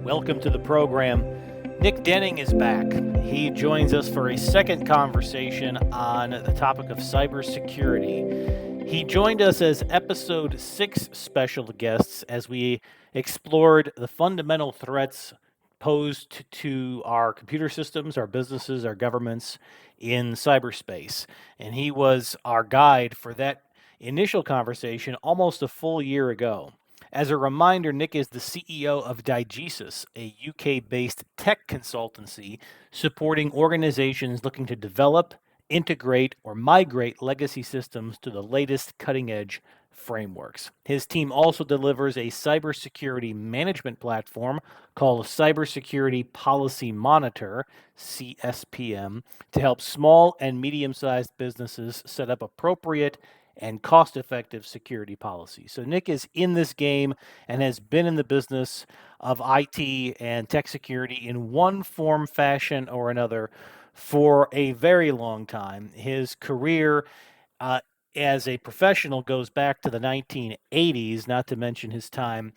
Welcome to the program. Nick Denning is back. He joins us for a second conversation on the topic of cybersecurity. He joined us as episode 6 special guests as we explored the fundamental threats posed to our computer systems, our businesses, our governments in cyberspace. And he was our guide for that initial conversation almost a full year ago. As a reminder, Nick is the CEO of Diegesis, a UK-based tech consultancy supporting organizations looking to develop, integrate, or migrate legacy systems to the latest cutting-edge frameworks. His team also delivers a cybersecurity management platform called Cybersecurity Policy Monitor, CSPM, to help small and medium-sized businesses set up appropriate and cost-effective security policies. So Nick is in this game and has been in the business of IT and tech security in one form, fashion, or another for a very long time. His career as a professional goes back to the 1980s, not to mention his time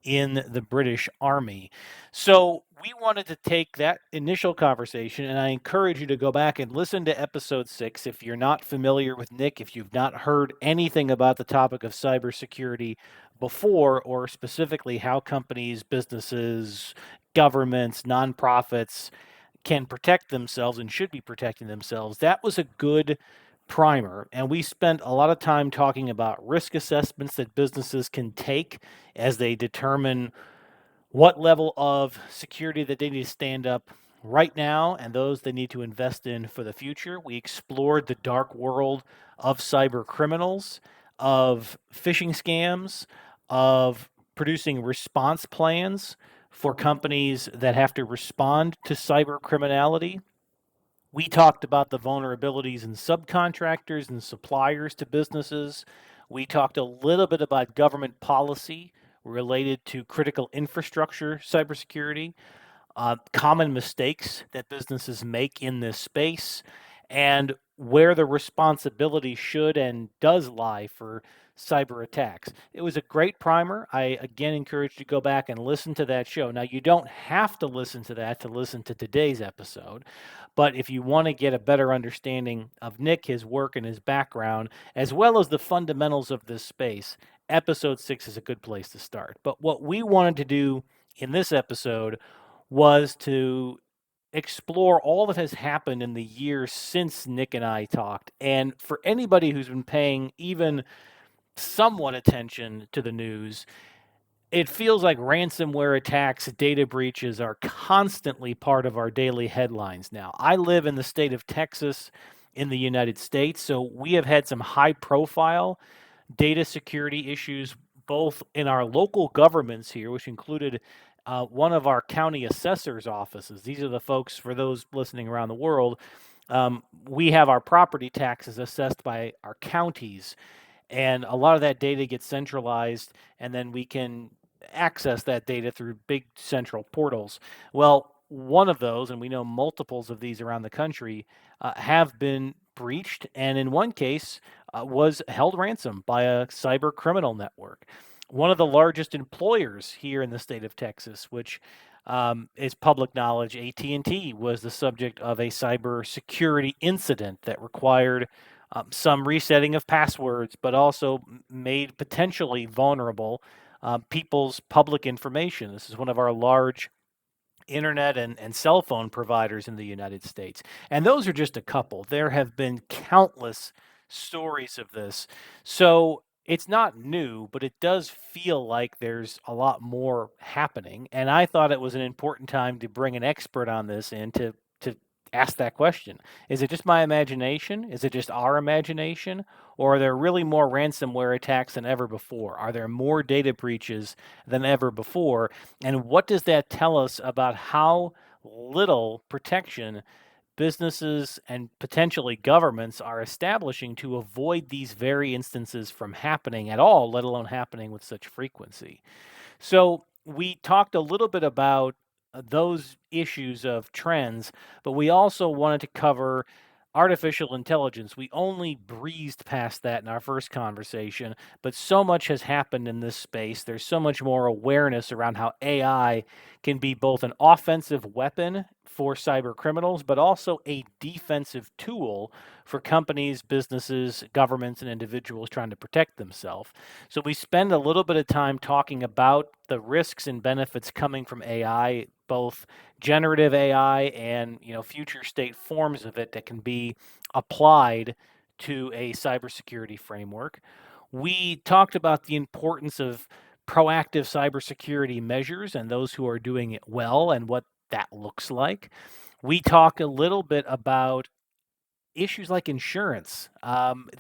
in the British Army. So we wanted to take that initial conversation, and I encourage you to go back and listen to episode 6 if you're not familiar with Nick, if you've not heard anything about the topic of cybersecurity before, or specifically how companies, businesses, governments, nonprofits can protect themselves and should be protecting themselves. That was a good primer, and we spent a lot of time talking about risk assessments that businesses can take as they determine what level of security that they need to stand up right now and those they need to invest in for the future. We explored the dark world of cyber criminals, of phishing scams, of producing response plans for companies that have to respond to cyber criminality. We talked about the vulnerabilities in subcontractors and suppliers to businesses. We talked a little bit about government policy related to critical infrastructure cybersecurity, common mistakes that businesses make in this space, and where the responsibility should and does lie for cyber attacks. It was a great primer. I again encourage you to go back and listen to that show. Now, you don't have to listen to that to listen to today's episode, but if you want to get a better understanding of Nick, his work, and his background, as well as the fundamentals of this space, episode 6 is a good place to start. But what we wanted to do in this episode was to explore all that has happened in the years since Nick and I talked. And for anybody who's been paying even somewhat attention to the news, it feels like ransomware attacks, data breaches are constantly part of our daily headlines now. I live in the state of Texas in the United States, so we have had some high-profile data security issues both in our local governments here, which included one of our county assessors' offices. These are the folks, for those listening around the world, we have our property taxes assessed by our counties, and a lot of that data gets centralized, and then we can access that data through big central portals. Well, one of those, and we know multiples of these around the country, have been breached, and in one case was held ransom by a cyber criminal network. One of the largest employers here in the state of Texas, which is public knowledge, AT&T, was the subject of a cybersecurity incident that required some resetting of passwords, but also made potentially vulnerable people's public information. This is one of our large internet and cell phone providers in the United States. And those are just a couple. There have been countless stories of this. So it's not new, but it does feel like there's a lot more happening. And I thought it was an important time to bring an expert on this in to ask that question. Is it just my imagination? Is it just our imagination? Or are there really more ransomware attacks than ever before? Are there more data breaches than ever before? And what does that tell us about how little protection businesses and potentially governments are establishing to avoid these very instances from happening at all, let alone happening with such frequency? So we talked a little bit about those issues of trends, but we also wanted to cover artificial intelligence. We only breezed past that in our first conversation, but so much has happened in this space. There's so much more awareness around how AI can be both an offensive weapon for cyber criminals, but also a defensive tool for companies, businesses, governments, and individuals trying to protect themselves. So we spend a little bit of time talking about the risks and benefits coming from AI, both generative AI and future state forms of it that can be applied to a cybersecurity framework. We talked about the importance of proactive cybersecurity measures and those who are doing it well and what that looks like. We talk a little bit about issues like insurance.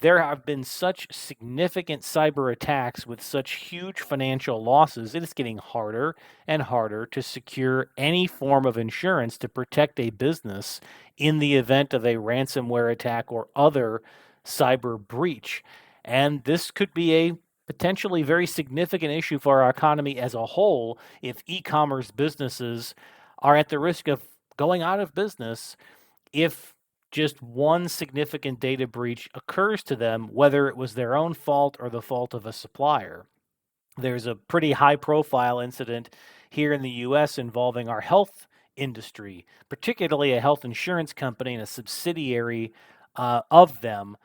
There have been such significant cyber attacks with such huge financial losses, it is getting harder and harder to secure any form of insurance to protect a business in the event of a ransomware attack or other cyber breach. And this could be a potentially very significant issue for our economy as a whole if e-commerce businesses are at the risk of going out of business if just one significant data breach occurs to them, whether it was their own fault or the fault of a supplier. There's a pretty high profile incident here in the US involving our health industry, particularly a health insurance company and a subsidiary of them.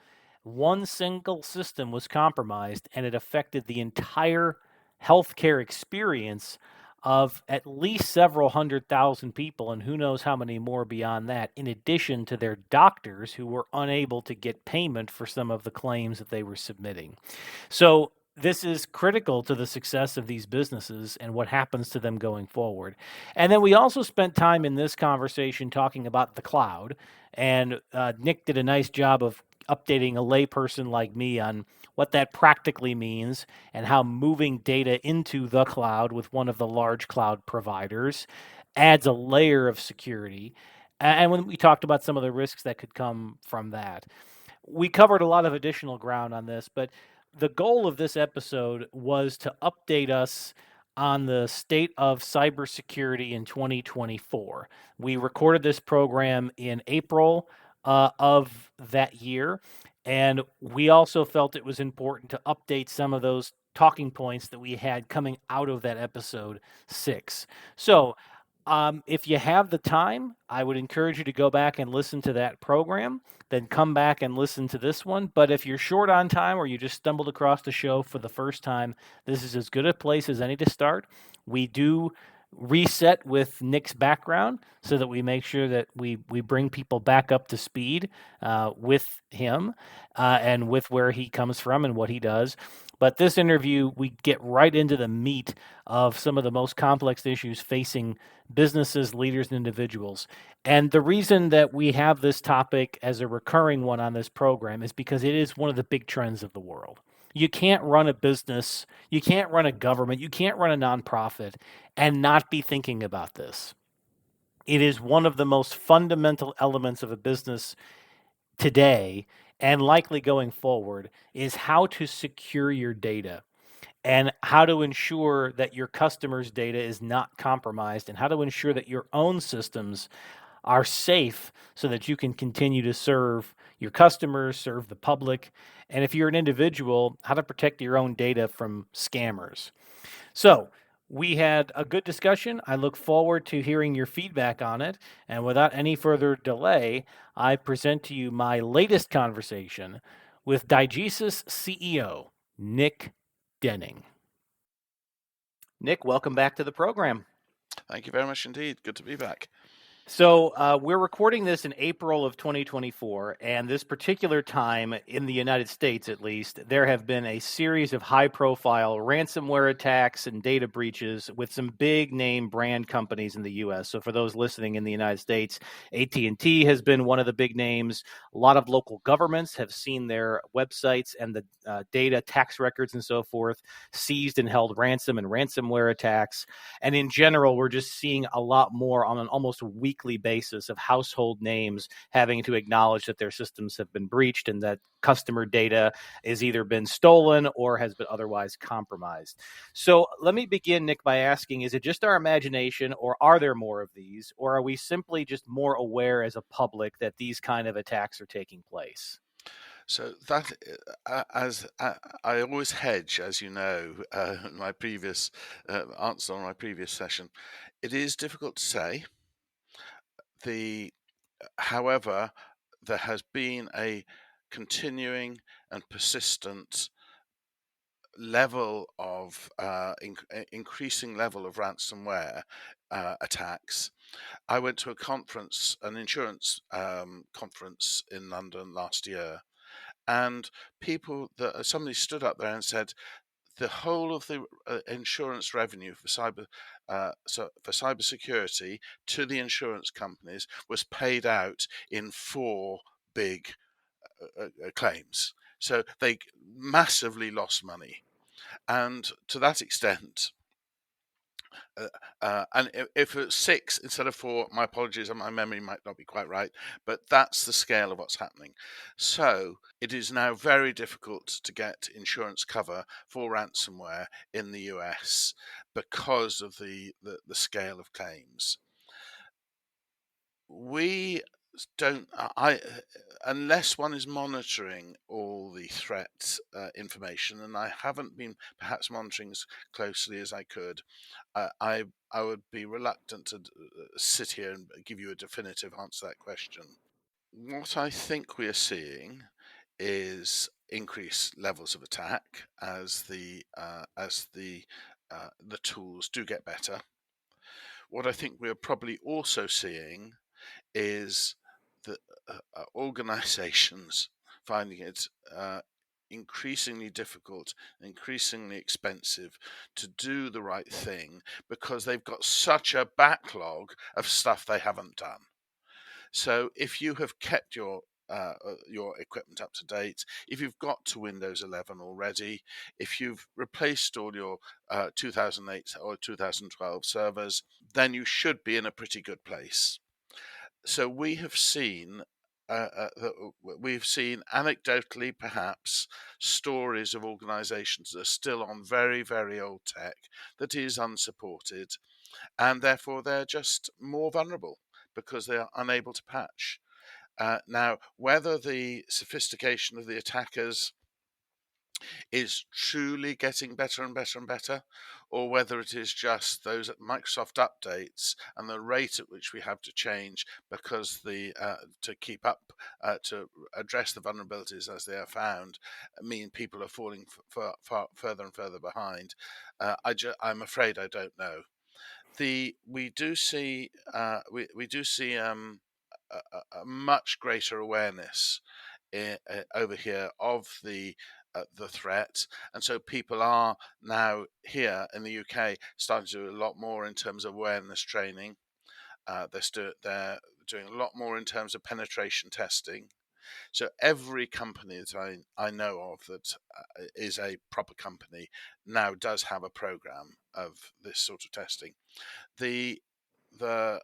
One single system was compromised and it affected the entire healthcare experience of at least several 100,000 people, and who knows how many more beyond that, in addition to their doctors who were unable to get payment for some of the claims that they were submitting. So this is critical to the success of these businesses and what happens to them going forward. And then we also spent time in this conversation talking about the cloud, and Nick did a nice job of updating a layperson like me on what that practically means and how moving data into the cloud with one of the large cloud providers adds a layer of security. And when we talked about some of the risks that could come from that, we covered a lot of additional ground on this, but the goal of this episode was to update us on the state of cybersecurity in 2024. We recorded this program in April of that year, and we also felt it was important to update some of those talking points that we had coming out of that episode 6. So, if you have the time, I would encourage you to go back and listen to that program, then come back and listen to this one. But if you're short on time or you just stumbled across the show for the first time, this is as good a place as any to start. We do reset with Nick's background so that we make sure that we bring people back up to speed with him and with where he comes from and what he does. But this interview, we get right into the meat of some of the most complex issues facing businesses, leaders, and individuals. And the reason that we have this topic as a recurring one on this program is because it is one of the big trends of the world. You can't run a business, you can't run a government, you can't run a nonprofit and not be thinking about this. It is one of the most fundamental elements of a business today and likely going forward is how to secure your data and how to ensure that your customers' data is not compromised and how to ensure that your own systems are safe so that you can continue to serve your customers, serve the public, and if you're an individual, how to protect your own data from scammers. So we had a good discussion. I look forward to hearing your feedback on it. And without any further delay, I present to you my latest conversation with Diegesis CEO, Nick Denning. Nick, welcome back to the program. Thank you very much indeed. Good to be back. So we're recording this in April of 2024, and this particular time in the United States, at least, there have been a series of high-profile ransomware attacks and data breaches with some big-name brand companies in the U.S. So for those listening in the United States, AT&T has been one of the big names. A lot of local governments have seen their websites and the data, tax records, and so forth seized and held ransom and ransomware attacks. And in general, we're just seeing a lot more on an almost weekly weekly basis of household names having to acknowledge that their systems have been breached and that customer data has either been stolen or has been otherwise compromised. So let me begin, Nick, by asking, is it just our imagination, or are there more of these, or are we simply just more aware as a public that these kind of attacks are taking place? So that, as I always hedge, as you know, my previous answer on my previous session, it is difficult to say. However, there has been a continuing and persistent level of increasing level of ransomware attacks. I went to a conference, an insurance conference in London last year, and somebody stood up there and said the whole of the insurance revenue for cybersecurity to the insurance companies was paid out in four big claims. So they massively lost money, and to that extent, and if it's six instead of four, my apologies, my memory might not be quite right, but that's the scale of what's happening. So it is now very difficult to get insurance cover for ransomware in the US because of the scale of claims. We don't, unless one is monitoring all the threat information, and I haven't been perhaps monitoring as closely as I could, I would be reluctant to sit here and give you a definitive answer to that question. What I think we are seeing is increased levels of attack as the tools do get better. What I think we are probably also seeing is that organizations finding it increasingly difficult, increasingly expensive to do the right thing because they've got such a backlog of stuff they haven't done. So if you have kept your equipment up to date, if you've got to Windows 11 already, if you've replaced all your 2008 or 2012 servers, then you should be in a pretty good place. So we've seen anecdotally perhaps stories of organizations that are still on very, very old tech that is unsupported, and therefore they're just more vulnerable because they are unable to patch. Now, whether the sophistication of the attackers is truly getting better and better and better, or whether it is just those Microsoft updates and the rate at which we have to change because to keep up to address the vulnerabilities as they are found mean people are falling far further and further behind. I'm afraid I don't know. We do see a much greater awareness over here of the threat, and so people are now here in the UK starting to do a lot more in terms of awareness training. They're doing a lot more in terms of penetration testing. So every company that I know of that is a proper company now does have a program of this sort of testing. The the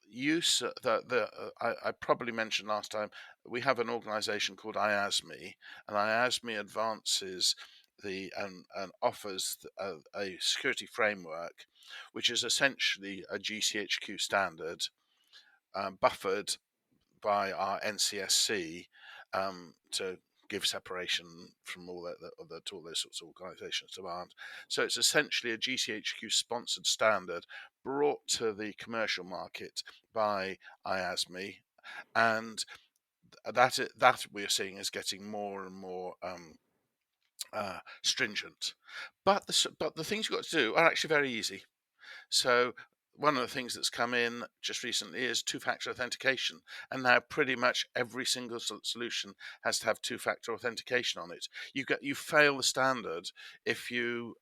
use I probably mentioned last time, we have an organization called IASME, and IASME advances and offers a security framework which is essentially a GCHQ standard, buffered by our NCSC, to give separation from all all those sorts of organisations demand. So it's essentially a GCHQ sponsored standard brought to the commercial market by IASME, and that we are seeing is getting more and more stringent. But the things you've got to do are actually very easy. So one of the things that's come in just recently is two-factor authentication, and now pretty much every single solution has to have two-factor authentication on it. You fail the standard if if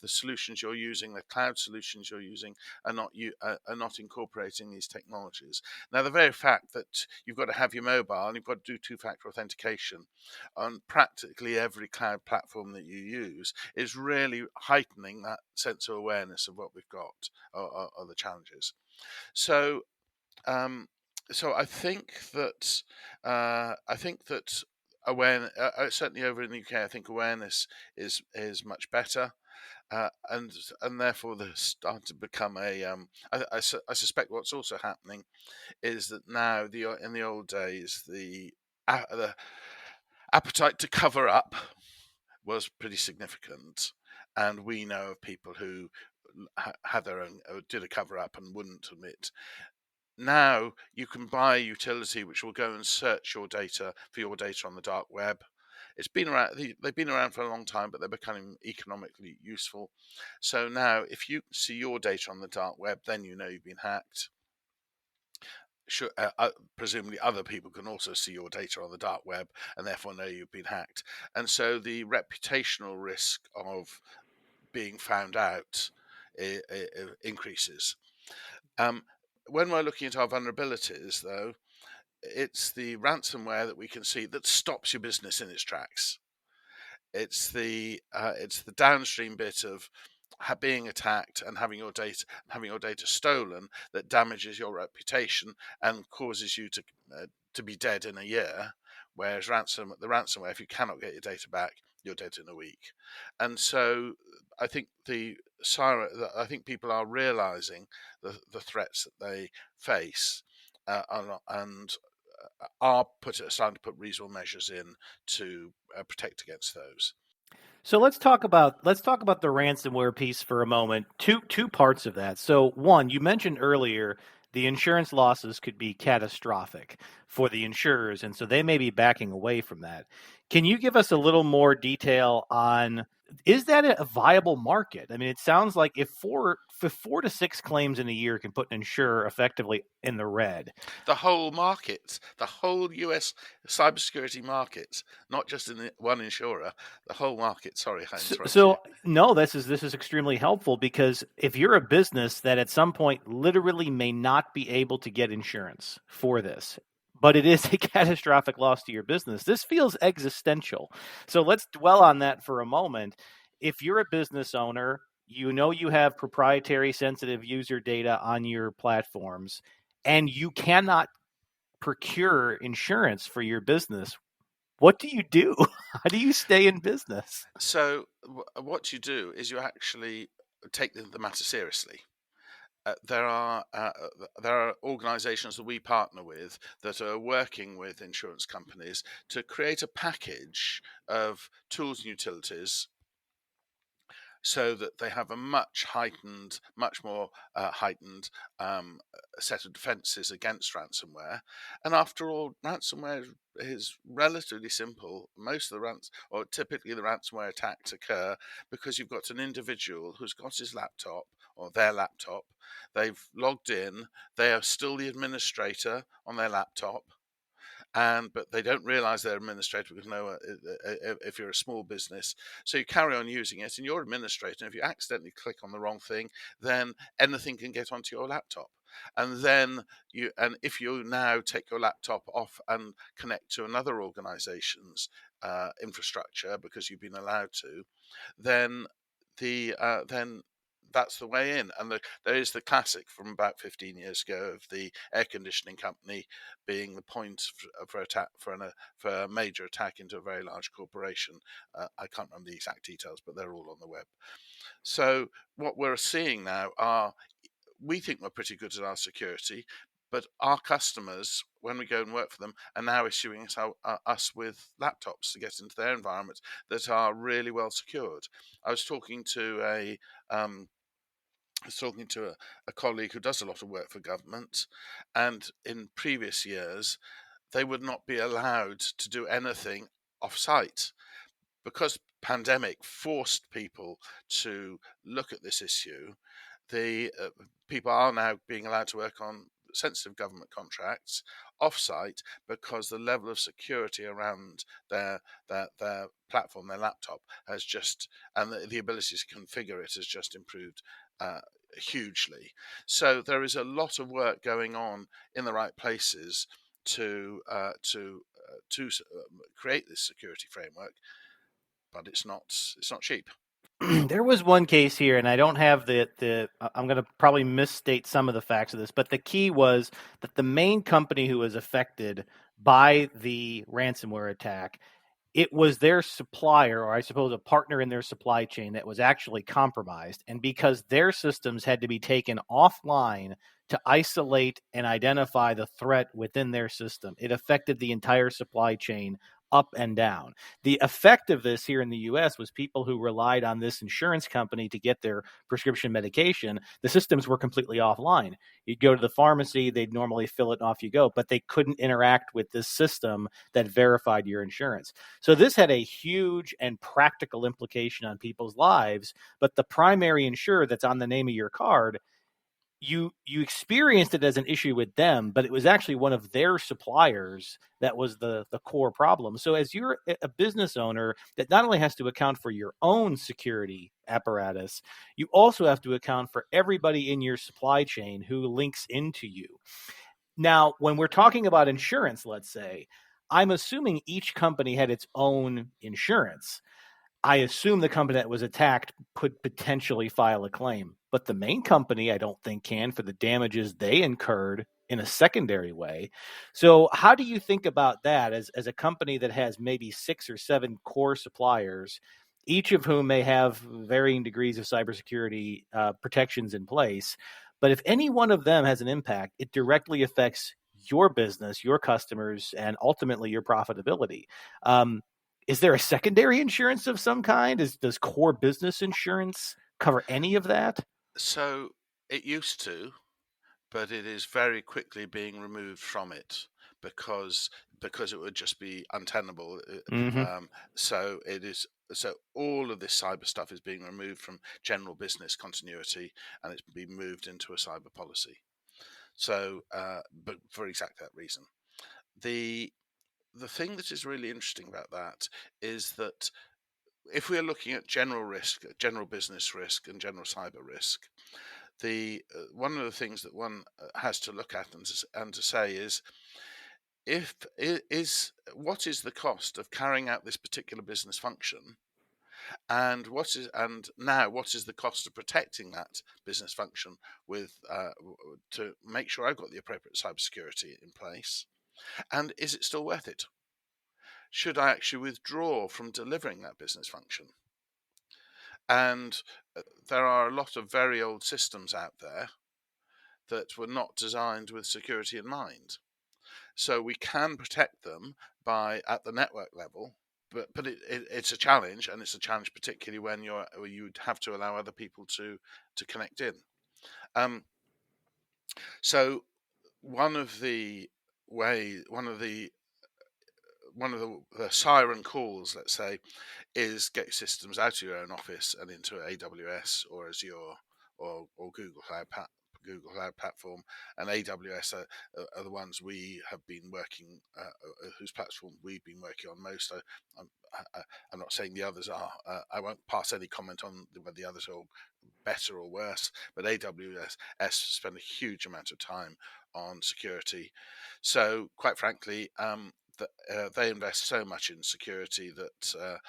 the solutions you're using, the cloud solutions you're using, are not incorporating these technologies. Now, the very fact that you've got to have your mobile and you've got to do two-factor authentication on practically every cloud platform that you use is really heightening sense of awareness of what we've got or the challenges. So um, so I think that awareness, certainly over in the UK, I think awareness is much better, and therefore they're starting to become a. I suspect what's also happening is that now in the old days the appetite to cover up was pretty significant, and we know of people who had their own did a cover up and wouldn't admit. Now you can buy a utility which will go and search your data for your data on the dark web. It's been around; they've been around for a long time, but they're becoming economically useful. So now, if you see your data on the dark web, then you know you've been hacked. Sure, presumably other people can also see your data on the dark web and therefore know you've been hacked. And so the reputational risk of being found out increases. Um, when we're looking at our vulnerabilities, though, it's the ransomware that we can see that stops your business in its tracks. It's the downstream bit of being attacked and having your data stolen that damages your reputation and causes you to be dead in a year. Whereas the ransomware, if you cannot get your data back, you're dead in a week. And so I think I think people are realizing the threats that they face, and are starting to put reasonable measures in to protect against those. So let's talk about the ransomware piece for a moment. Two parts of that. So one, you mentioned earlier the insurance losses could be catastrophic for the insurers, and so they may be backing away from that. Can you give us a little more detail on, is that a viable market? I mean, it sounds like if four to six claims in a year can put an insurer effectively in the red. The whole market, the whole US cybersecurity market, not just in one insurer, the whole market. Sorry, I So, interrupted you. so no, this is extremely helpful, because if you're a business that at some point literally may not be able to get insurance for this, but it is a catastrophic loss to your business, this feels existential. So let's dwell on that for a moment. If you're a business owner, you know you have proprietary sensitive user data on your platforms, and you cannot procure insurance for your business. What do you do? How do you stay in business? So what you do is you actually take the matter seriously. There are organisations that we partner with that are working with insurance companies to create a package of tools and utilities so that they have a much more heightened set of defences against ransomware. And after all, ransomware is relatively simple. Most of the or typically the ransomware attacks occur because you've got an individual who's got his laptop or their laptop. They've logged in. They are still the administrator on their laptop, but they don't realize they're administrator because if you're a small business, so you carry on using it and you're administrator, and if you accidentally click on the wrong thing, then anything can get onto your laptop. And then if you now take your laptop off and connect to another organization's infrastructure because you've been allowed to, then then that's the way in. And there is the classic from about 15 years ago of the air conditioning company being the point for a major attack into a very large corporation. I can't remember the exact details, but they're all on the web. So what we're seeing now we think we're pretty good at our security, but our customers, when we go and work for them, are now issuing us with laptops to get into their environments that are really well secured. I was talking to a colleague who does a lot of work for government, and in previous years, they would not be allowed to do anything off-site because pandemic forced people to look at this issue. The people are now being allowed to work on sensitive government contracts off-site because the level of security around their platform, their laptop, has just, and the ability to configure it has just improved hugely. So there is a lot of work going on in the right places to create this security framework, but it's not cheap. There was one case here, and I don't have I'm going to probably misstate some of the facts of this, but the key was that the main company who was affected by the ransomware attack, it was their supplier, or I suppose a partner in their supply chain, that was actually compromised. And because their systems had to be taken offline to isolate and identify the threat within their system, it affected the entire supply chain up and down. The effect of this here in the US was people who relied on this insurance company to get their prescription medication, the systems were completely offline. You'd go to the pharmacy, they'd normally fill it, and off you go, but they couldn't interact with this system that verified your insurance. So this had a huge and practical implication on people's lives, but the primary insurer that's on the name of your card, you experienced it as an issue with them, but it was actually one of their suppliers that was the core problem. So as you're a business owner that not only has to account for your own security apparatus, you also have to account for everybody in your supply chain who links into you. Now, when we're talking about insurance, let's say, I'm assuming each company had its own insurance. I assume the company that was attacked could potentially file a claim, but the main company, I don't think, can, for the damages they incurred in a secondary way. So, how do you think about that as a company that has maybe 6 or 7 core suppliers, each of whom may have varying degrees of cybersecurity protections in place? But if any one of them has an impact, it directly affects your business, your customers, and ultimately your profitability. Is there a secondary insurance of some kind? Does core business insurance cover any of that? So it used to, but it is very quickly being removed from it because it would just be untenable. Mm-hmm. So it is. So all of this cyber stuff is being removed from general business continuity, and it's being moved into a cyber policy. So, but for exactly that reason, the the thing that is really interesting about that is that if we're looking at general risk, general business risk, and general cyber risk, the one of the things that one has to look at and to say is if is what is the cost of carrying out this particular business function, and what is the cost of protecting that business function with to make sure I've got the appropriate cybersecurity in place, and is it still worth it? Should I actually withdraw from delivering that business function? And there are a lot of very old systems out there that were not designed with security in mind. So we can protect them by at the network level, but it's a challenge, and it's a challenge particularly when you'd have to allow other people to connect in. So one of the way one of the siren calls, let's say, is get systems out of your own office and into AWS or Azure or Google Cloud Platform. And AWS are the ones we have been working, whose platform we've been working on most. I'm not saying the others are. I won't pass any comment on whether the others are better or worse, but AWS spend a huge amount of time on security. So, quite frankly, they invest so much in security that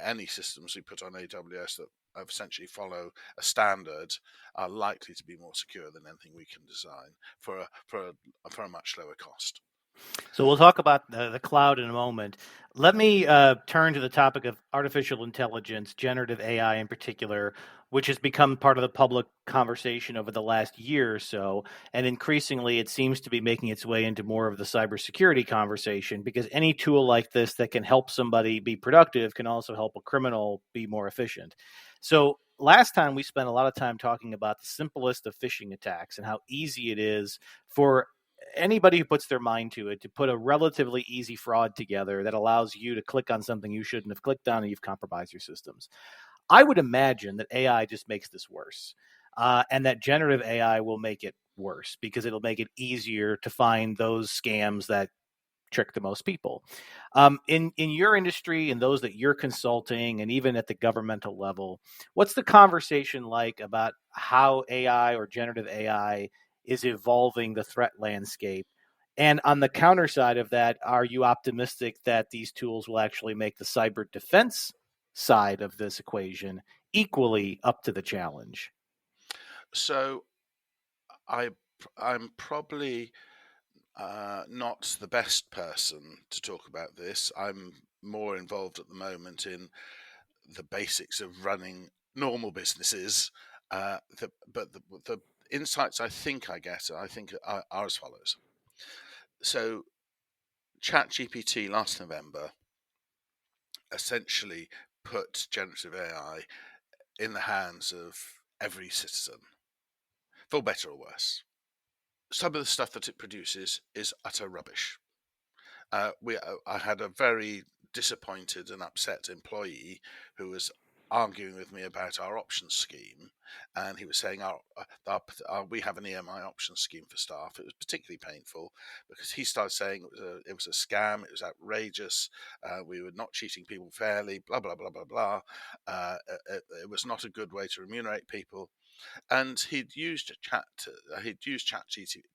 any systems we put on AWS that essentially follow a standard are likely to be more secure than anything we can design for a much lower cost. So we'll talk about the cloud in a moment. Let me turn to the topic of artificial intelligence, generative AI in particular, which has become part of the public conversation over the last year or so. And increasingly, it seems to be making its way into more of the cybersecurity conversation, because any tool like this that can help somebody be productive can also help a criminal be more efficient. So last time we spent a lot of time talking about the simplest of phishing attacks and how easy it is for anybody who puts their mind to it to put a relatively easy fraud together that allows you to click on something you shouldn't have clicked on and you've compromised your systems. I would imagine that AI just makes this worse, and that generative AI will make it worse because it'll make it easier to find those scams that trick the most people. In your industry and those that you're consulting, and even at the governmental level, what's the conversation like about how AI or generative AI is evolving the threat landscape? And on the counter side of that, are you optimistic that these tools will actually make the cyber defense side of this equation equally up to the challenge? So I I'm probably not the best person to talk about this. I'm more involved at the moment in the basics of running normal businesses. But the insights I think I get, I think are as follows. So ChatGPT last November essentially put generative AI in the hands of every citizen, for better or worse. Some of the stuff that it produces is utter rubbish. I had a very disappointed and upset employee who was arguing with me about our option scheme, and he was saying we have an EMI option scheme for staff. It was particularly painful because he started saying it was a scam, it was outrageous, we were not treating people fairly, blah blah blah blah blah. It was not a good way to remunerate people, and he'd used chat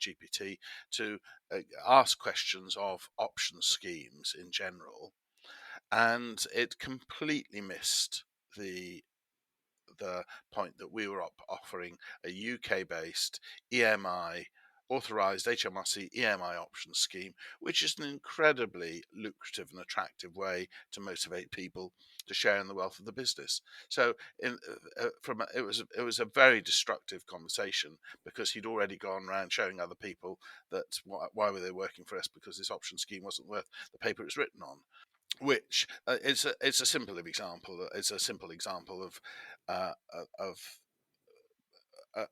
GPT to ask questions of option schemes in general, and it completely missed the the point that we were offering a UK based EMI authorized HMRC EMI option scheme, which is an incredibly lucrative and attractive way to motivate people to share in the wealth of the business. So, it was a very destructive conversation because he'd already gone around showing other people that why were they working for us, because this option scheme wasn't worth the paper it was written on. Which it's a simple example. It's a simple example of a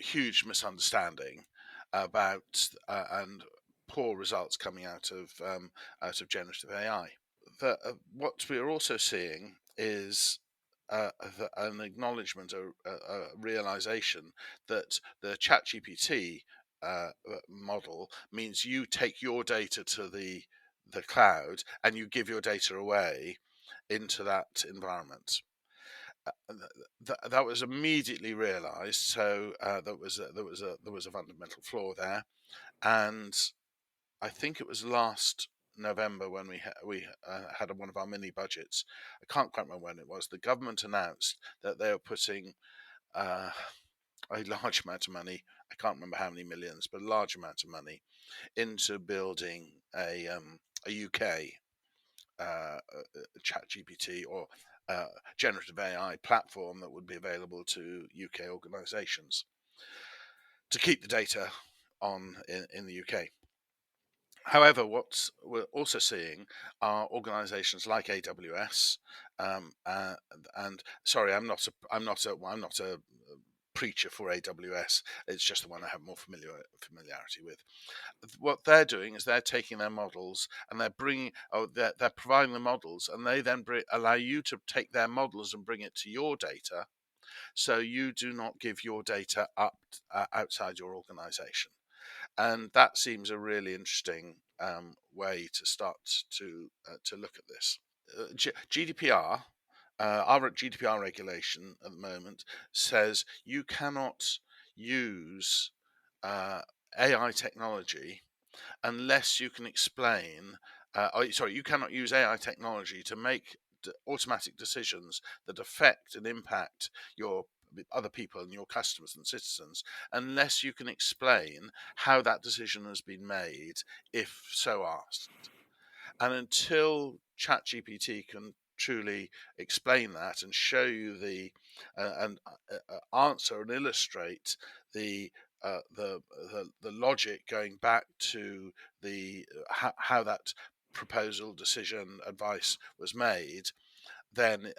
huge misunderstanding about and poor results coming out of generative AI. What we are also seeing is an acknowledgement, a realization that the ChatGPT model means you take your data to the cloud and you give your data away into that environment. That was immediately realised. So there was a fundamental flaw there, and I think it was last November when we had one of our mini budgets. I can't quite remember when it was. The government announced that they were putting uh, a large amount of money. I can't remember how many millions, but a large amount of money into building a UK chat GPT or generative AI platform that would be available to UK organisations to keep the data on in the UK. However, what we're also seeing are organisations like AWS, and sorry, I'm not a preacher for AWS. It's just the one I have more familiarity with. What they're doing is they're taking their models and they're providing the models, and they then allow you to take their models and bring it to your data, so you do not give your data up outside your organization. And that seems a really interesting way to start to look at this. GDPR, our GDPR regulation at the moment says you cannot use uh, AI technology unless you can explain. You cannot use AI technology to make automatic decisions that affect and impact your other people and your customers and citizens unless you can explain how that decision has been made, if so asked. And until ChatGPT can truly explain that and show you and answer and illustrate the the logic going back to the how that proposal, decision, advice was made, then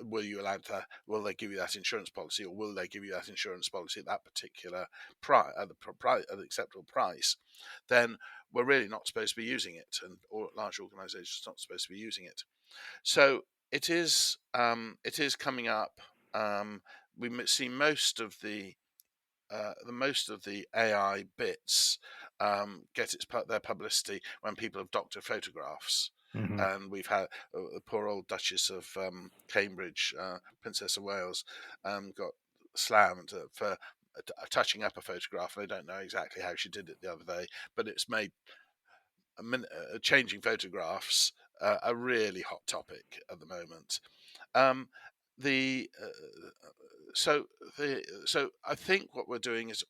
will they give you that insurance policy, or will they give you that insurance policy at that particular price, at the acceptable price? Then we're really not supposed to be using it, and or large organisations not supposed to be using it. So it is coming up. We see most of the AI bits get their publicity when people have doctored photographs. Hmm. And we've had the poor old Duchess of Cambridge, Princess of Wales, got slammed for touching up a photograph. And I don't know exactly how she did it the other day, but it's made changing photographs a really hot topic at the moment. Um, the so so I think what we're doing is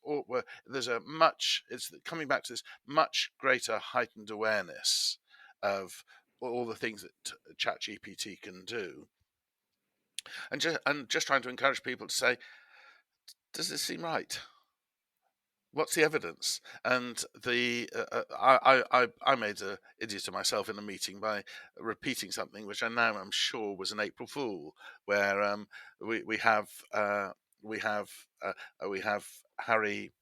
there's a much it's coming back to this much greater heightened awareness of all the things that ChatGPT can do, and just trying to encourage people to say, does this seem right? What's the evidence? And I made an idiot of myself in a meeting by repeating something which I now am sure was an April Fool, where we have we have we have Harry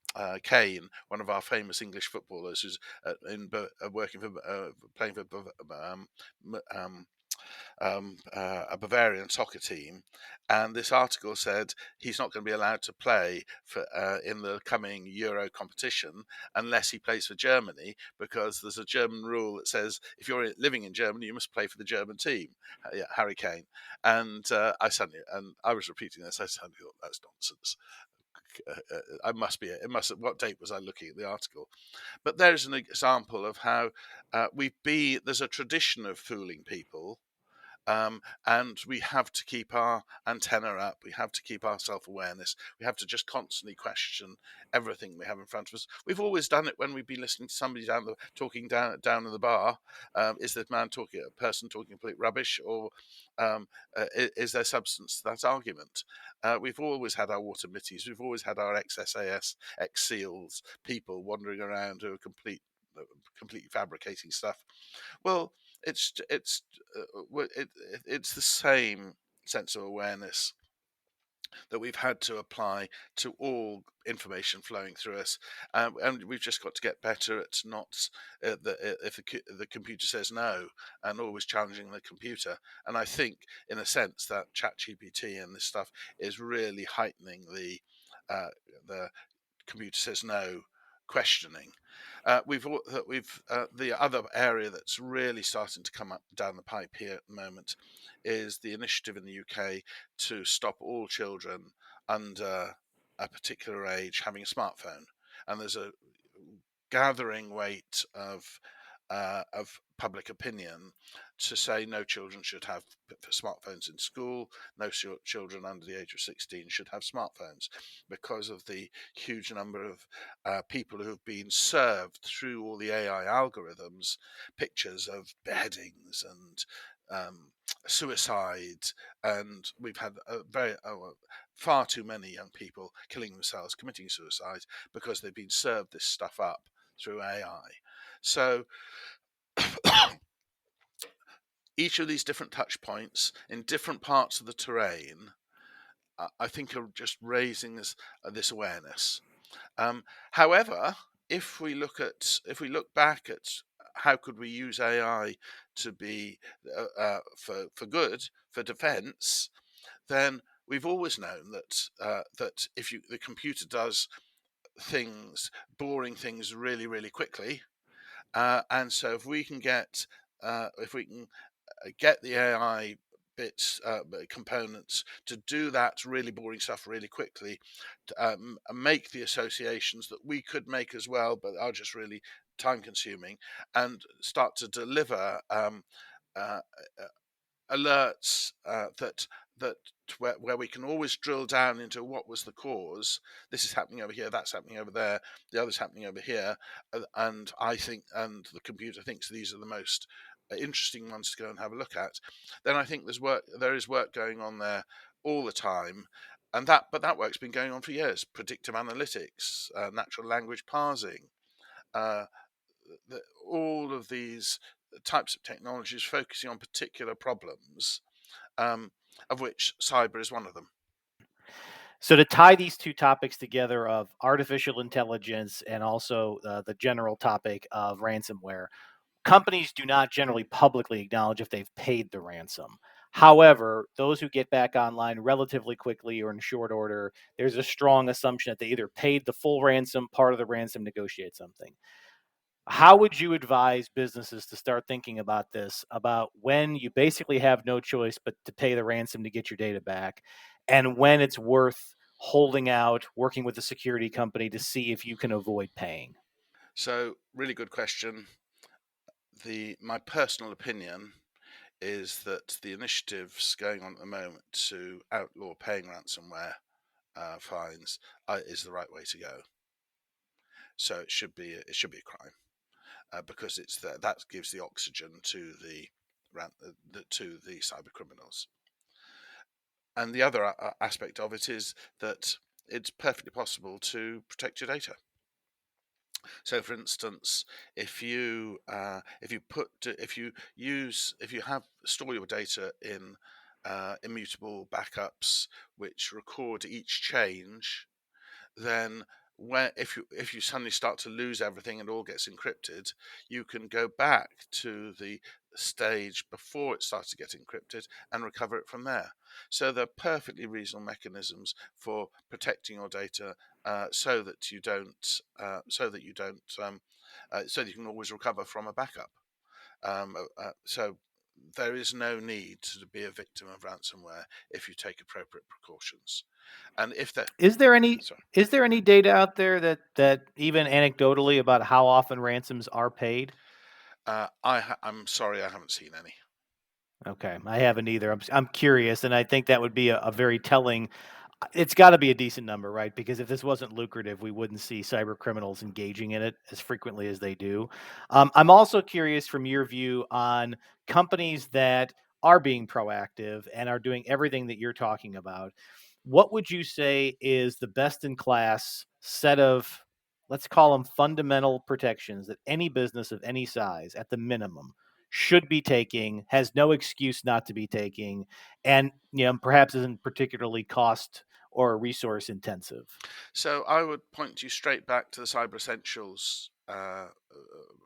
Kane, one of our famous English footballers, who's working for playing for um, a Bavarian soccer team, and this article said he's not going to be allowed to play for in the coming Euro competition unless he plays for Germany, because there's a German rule that says if you're living in Germany, you must play for the German team. Yeah, Harry Kane, and I was repeating this. I suddenly thought that's nonsense. I must be. It must. What date was I looking at the article? But there's an example of how there's a tradition of fooling people, and we have to keep our antenna up. We have to keep our self-awareness. We have to just constantly question everything we have in front of us. We've always done it when we've been listening to somebody talking down in the bar. Is this a person talking complete rubbish, or is there substance to that argument? We've always had our water mitties. We've always had our ex-SAS, ex-SEALs, people wandering around who are completely fabricating stuff. Well, it's the same sense of awareness that we've had to apply to all information flowing through us, and we've just got to get better at not if the computer says no, and always challenging the computer. And I think, in a sense, that ChatGPT and this stuff is really heightening uh, the computer says no questioning. The other area that's really starting to come up down the pipe here at the moment is the initiative in the UK to stop all children under a particular age having a smartphone. And there's a gathering weight of public opinion to say no children should have smartphones in school, no children under the age of 16 should have smartphones, because of the huge number of people who have been served through all the AI algorithms pictures of beheadings and suicide, and we've had far too many young people killing themselves, committing suicide, because they've been served this stuff up through AI. So each of these different touch points in different parts of the terrain, I think, are just raising this awareness. However, if we look back at how could we use AI to be for good, for defence, then we've always known that if the computer does boring things really, really quickly, and so if we can get the AI components to do that really boring stuff really quickly, and make the associations that we could make as well, but are just really time consuming, and start to deliver uh, alerts where we can always drill down into what was the cause. This is happening over here, that's happening over there, the other's happening over here, and the computer thinks these are the most interesting ones to go and have a look at. Then I think there is work going on there all the time, but that work's been going on for years. Predictive analytics, natural language parsing, uh, all of these types of technologies focusing on particular problems, of which cyber is one of them. So to tie these two topics together of artificial intelligence and also the general topic of ransomware, companies do not generally publicly acknowledge if they've paid the ransom. However, those who get back online relatively quickly or in short order, there's a strong assumption that they either paid the full ransom, part of the ransom, negotiate something. How would you advise businesses to start thinking about this, about when you basically have no choice but to pay the ransom to get your data back, and when it's worth holding out, working with a security company to see if you can avoid paying? So, really good question. My personal opinion is that the initiatives going on at the moment to outlaw paying ransomware fines is the right way to go. So it should be a crime because it's that gives the oxygen to the cyber criminals. And the other aspect of it is that it's perfectly possible to protect your data. So, for instance, if you store your data in immutable backups which record each change, then if you suddenly start to lose everything and all gets encrypted, you can go back to the stage before it starts to get encrypted and recover it from there. So they're perfectly reasonable mechanisms for protecting your data, so that you don't so that you can always recover from a backup. So there is no need to be a victim of ransomware if you take appropriate precautions. And if that Is there any sorry. is there any data out there that even anecdotally about how often ransoms are paid? I'm sorry, I haven't seen any. Okay, I haven't either. I'm curious, and I think that would be a very telling. It's got to be a decent number, right? Because if this wasn't lucrative, we wouldn't see cyber criminals engaging in it as frequently as they do. I'm also curious from your view on companies that are being proactive and are doing everything that you're talking about. What would you say is the best in class set of, let's call them fundamental protections that any business of any size, at the minimum, should be taking, has no excuse not to be taking, and perhaps isn't particularly cost or resource intensive? So I would point you straight back to the Cyber Essentials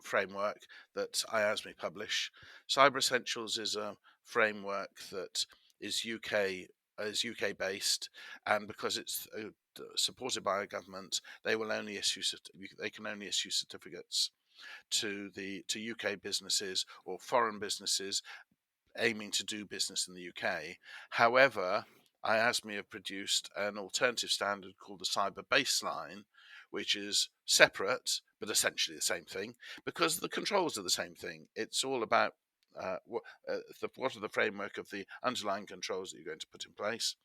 framework that IASME publish. Cyber Essentials is a framework that is UK based, and because it's supported by a government, they can only issue certificates to UK businesses or foreign businesses aiming to do business in the UK. However, IASME have produced an alternative standard called the Cyber Baseline, which is separate but essentially the same thing because the controls are the same thing. It's all about what are the framework of the underlying controls that you're going to put in place,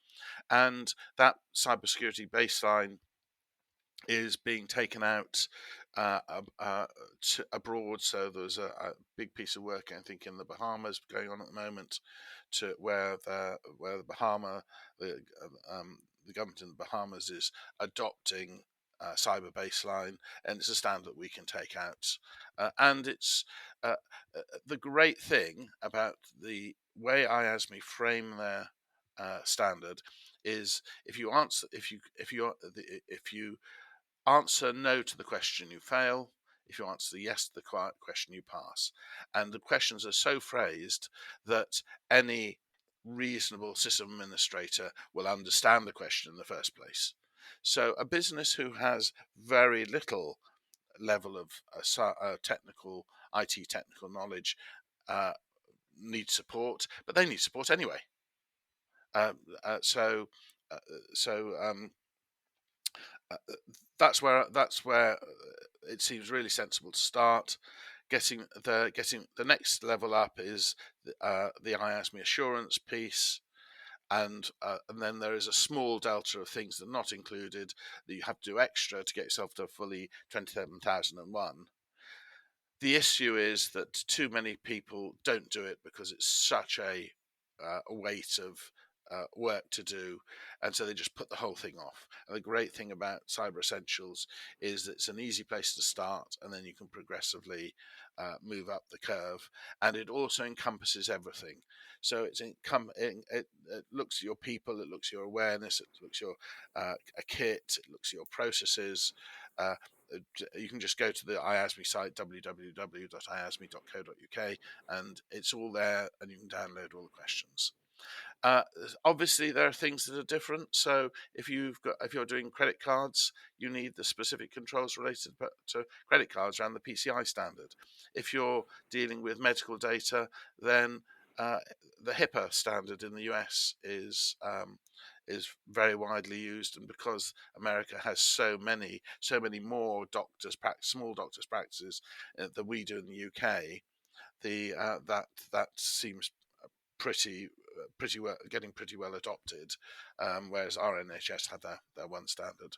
and that cybersecurity baseline is being taken out abroad. So there's a big piece of work, I think, in the Bahamas going on at the moment, to where the the government in the Bahamas is adopting cyber baseline, and it's a standard that we can take out. And it's the great thing about the way IASME frame their standard is if you answer no to the question, you fail. If you answer yes to the question, you pass. And the questions are so phrased that any reasonable system administrator will understand the question in the first place. So a business who has very little level of technical IT technical knowledge uh, needs support, but they need support anyway. Uh, uh, so uh, so uh, that's where it seems really sensible to start. Getting the next level up is the IASME assurance piece, and then there is a small delta of things that are not included that you have to do extra to get yourself to fully 27,001. The issue is that too many people don't do it because it's such a weight of work to do, and so they just put the whole thing off. And the great thing about Cyber Essentials is that it's an easy place to start, and then you can progressively move up the curve. And it also encompasses everything. So it looks at your people, it looks at your awareness, it looks at your a kit, it looks at your processes. Uh, you can just go to the IASME site, www.iasme.co.uk, and it's all there, and you can download all the questions. Uh, Obviously, there are things that are different. So if you're doing credit cards, you need the specific controls related to credit cards around the PCI standard. If you're dealing with medical data, then uh, the HIPAA standard in the US is very widely used, and because America has so many more small doctors practices than we do in the UK, the that seems pretty well, getting pretty well adopted, whereas our NHS had their one standard.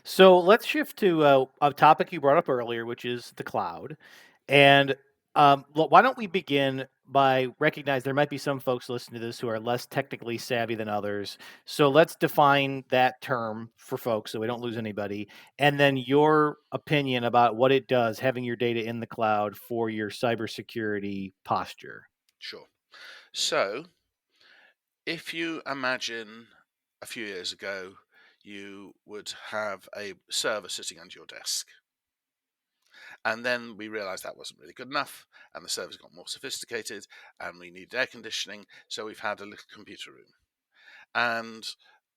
So let's shift to a topic you brought up earlier, which is the cloud. And why don't we begin by recognize there might be some folks listening to this who are less technically savvy than others. So let's define that term for folks so we don't lose anybody. And then your opinion about what it does, having your data in the cloud for your cybersecurity posture. Sure. So if you imagine a few years ago, you would have a server sitting under your desk. And then we realized that wasn't really good enough, and the servers got more sophisticated, and we needed air conditioning. So we've had a little computer room. And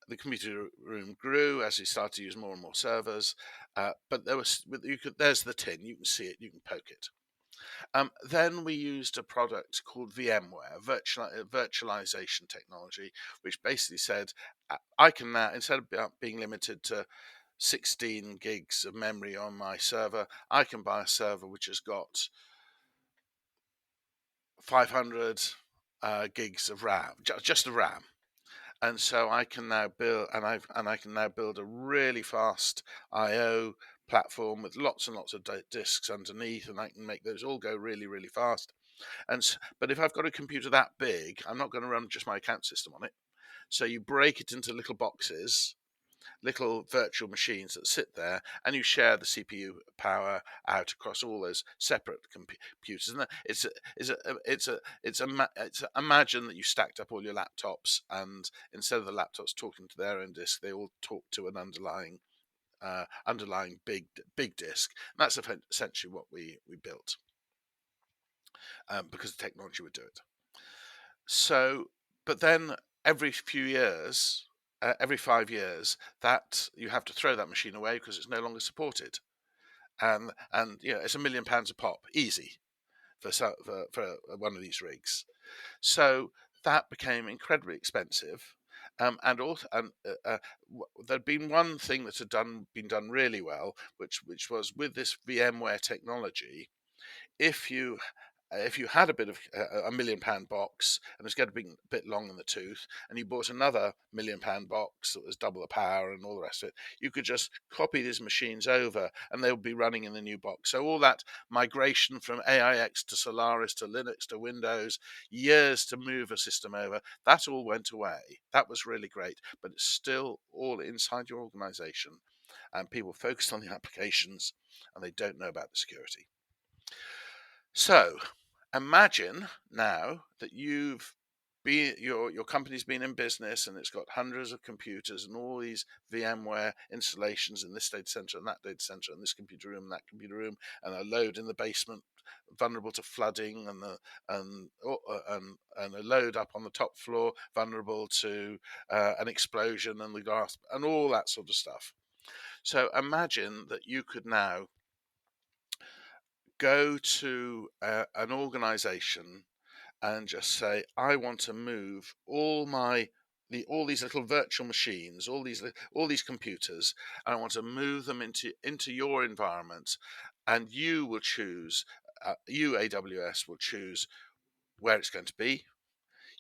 the computer room grew as we started to use more and more servers. But there's the tin, you can see it, you can poke it. Then we used a product called VMware, virtualization technology, which basically said I can now, instead of being limited to 16 gigs of memory on my server, I can buy a server which has got 500 gigs of RAM, just of RAM. And so I can now build, and I can now build a really fast I/O platform with lots and lots of disks underneath, and I can make those all go really, really fast. But if I've got a computer that big, I'm not going to run just my account system on it. So you break it into little boxes, little virtual machines that sit there, and you share the CPU power out across all those separate computers. And imagine that you stacked up all your laptops, and instead of the laptops talking to their own disk, they all talk to an underlying big disk. And that's essentially what we built, because the technology would do it. So, but then every few years, every 5 years, that you have to throw that machine away because it's no longer supported, and it's £1 million a pop, easy for one of these rigs. So that became incredibly expensive. And also, there'd been one thing that had been done really well, which was with this VMware technology. If you had a bit of a £1 million box and it was getting a bit long in the tooth, and you bought another £1 million box that was double the power and all the rest of it, you could just copy these machines over and they would be running in the new box. So all that migration from AIX to Solaris to Linux to Windows, years to move a system over, that all went away. That was really great, but it's still all inside your organization, and people focus on the applications and they don't know about the security. So imagine now that your company's been in business and it's got hundreds of computers and all these VMware installations in this data center and that data center and this computer room and that computer room, and a load in the basement vulnerable to flooding, and a load up on the top floor vulnerable to an explosion and the glass and all that sort of stuff. So imagine that you could now go to an organization and just say, I want to move all these little virtual machines, all these computers, and I want to move them into your environment, and you will choose. You, AWS, will choose where it's going to be.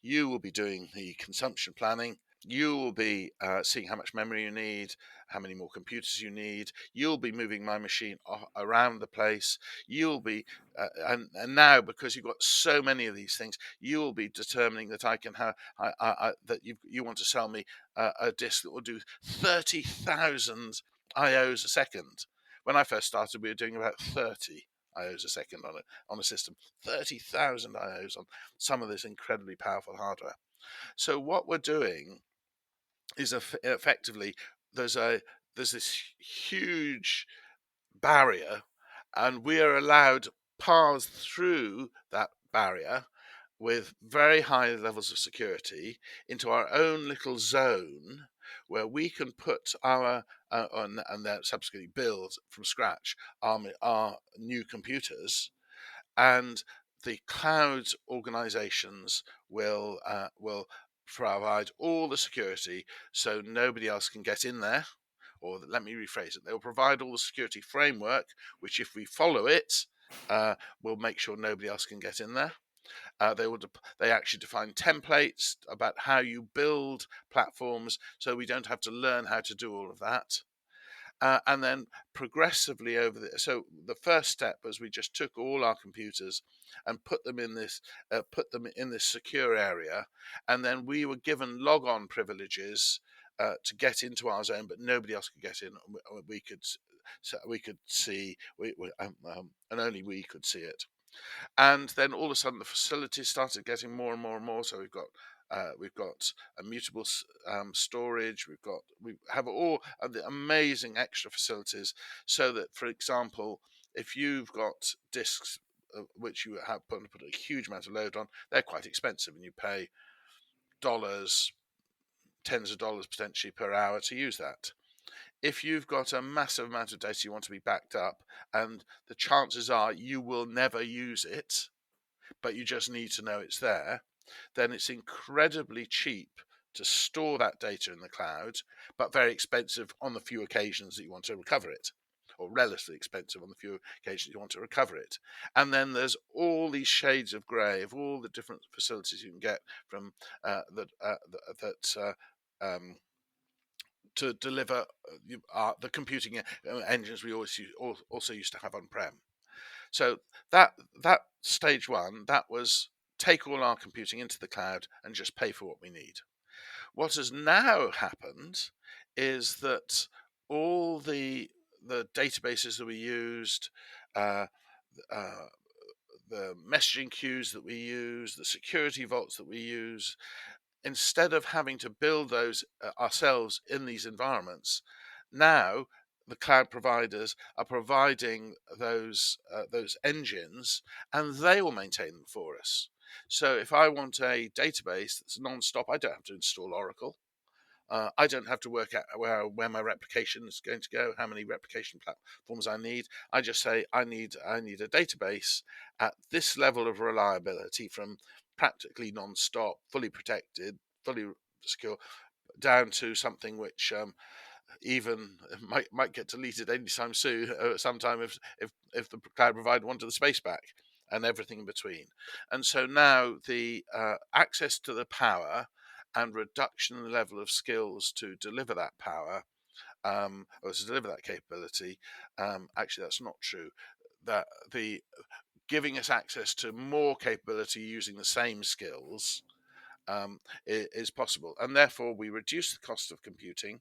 You will be doing the consumption planning. You will be seeing how much memory you need, how many more computers you need. You'll be moving my machine around the place. You'll be, and now, because you've got so many of these things, you will be determining that I can have that you want to sell me a disk that will do 30,000 IOs a second. When I first started, we were doing about 30 IOs a second on a system. 30,000 IOs on some of this incredibly powerful hardware. So what we're doing is effectively there's this huge barrier, and we are allowed paths through that barrier with very high levels of security into our own little zone, where we can put our and then subsequently build from scratch our new computers, and the cloud organizations will provide all the security so nobody else can get in there. Or let me rephrase it: they will provide all the security framework, which, if we follow it, will make sure nobody else can get in there. They actually define templates about how you build platforms, so we don't have to learn how to do all of that. And then progressively so the first step was we just took all our computers and put them in this secure area, and then we were given log-on privileges to get into our zone, but nobody else could get in. We could see, and only we could see it. And then all of a sudden the facilities started getting more and more and more. So we've got immutable storage. We have all of the amazing extra facilities, so that, for example, if you've got disks which you have put a huge amount of load on, they're quite expensive, and you pay dollars, tens of dollars potentially per hour to use that. If you've got a massive amount of data you want to be backed up, and the chances are you will never use it, but you just need to know it's there, then it's incredibly cheap to store that data in the cloud, but very expensive on the few occasions that you want to recover it, or relatively expensive on the few occasions you want to recover it. And then there's all these shades of grey of all the different facilities you can get from to deliver the computing engines we also used to have on-prem. So that stage one, that was take all our computing into the cloud and just pay for what we need. What has now happened is that all the databases that we used, uh, uh, the messaging queues that we use, the security vaults that we use, instead of having to build those ourselves in these environments, now the cloud providers are providing those engines, and they will maintain them for us. So if I want a database that's non-stop, I don't have to install Oracle. I don't have to work out where my replication is going to go, how many replication platforms I need. I just say I need a database at this level of reliability, from practically non-stop, fully protected, fully secure, down to something which even might get deleted anytime soon, sometime if the cloud provider wanted the space back, and everything in between. And so now the access to the power and reduction in the level of skills to deliver that power, or to deliver that capability, actually that's not true. That the giving us access to more capability using the same skills is possible, and therefore we reduce the cost of computing.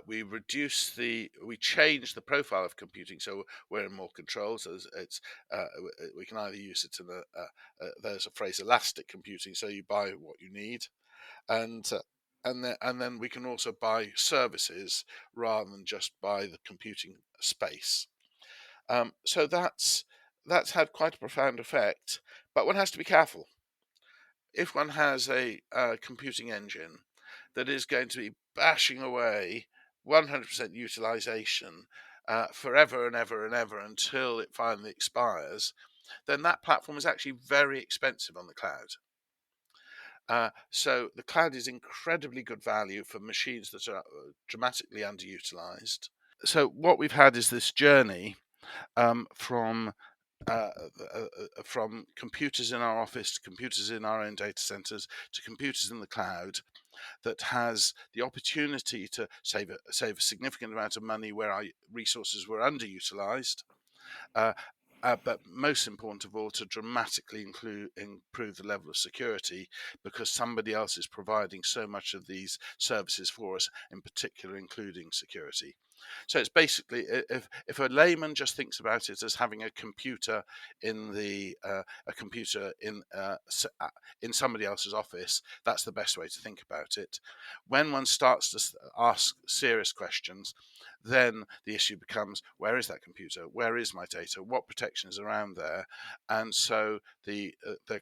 We change the profile of computing, so we're in more control. So we can either use it in there's a phrase, elastic computing. So you buy what you need, and then we can also buy services rather than just buy the computing space. So that's had quite a profound effect, but one has to be careful. If one has a computing engine that is going to be bashing away 100% utilization forever and ever and ever until it finally expires, then that platform is actually very expensive on the cloud. So the cloud is incredibly good value for machines that are dramatically underutilized. So what we've had is this journey from computers in our office to computers in our own data centers to computers in the cloud, that has the opportunity to save a significant amount of money where our resources were underutilized, uh, but most important of all, to dramatically improve the level of security, because somebody else is providing so much of these services for us, in particular including security. So it's basically, if a layman just thinks about it as having a computer in in somebody else's office, that's the best way to think about it. When one starts to ask serious questions, then the issue becomes, where is that computer? Where is my data? What protection is around there? And so the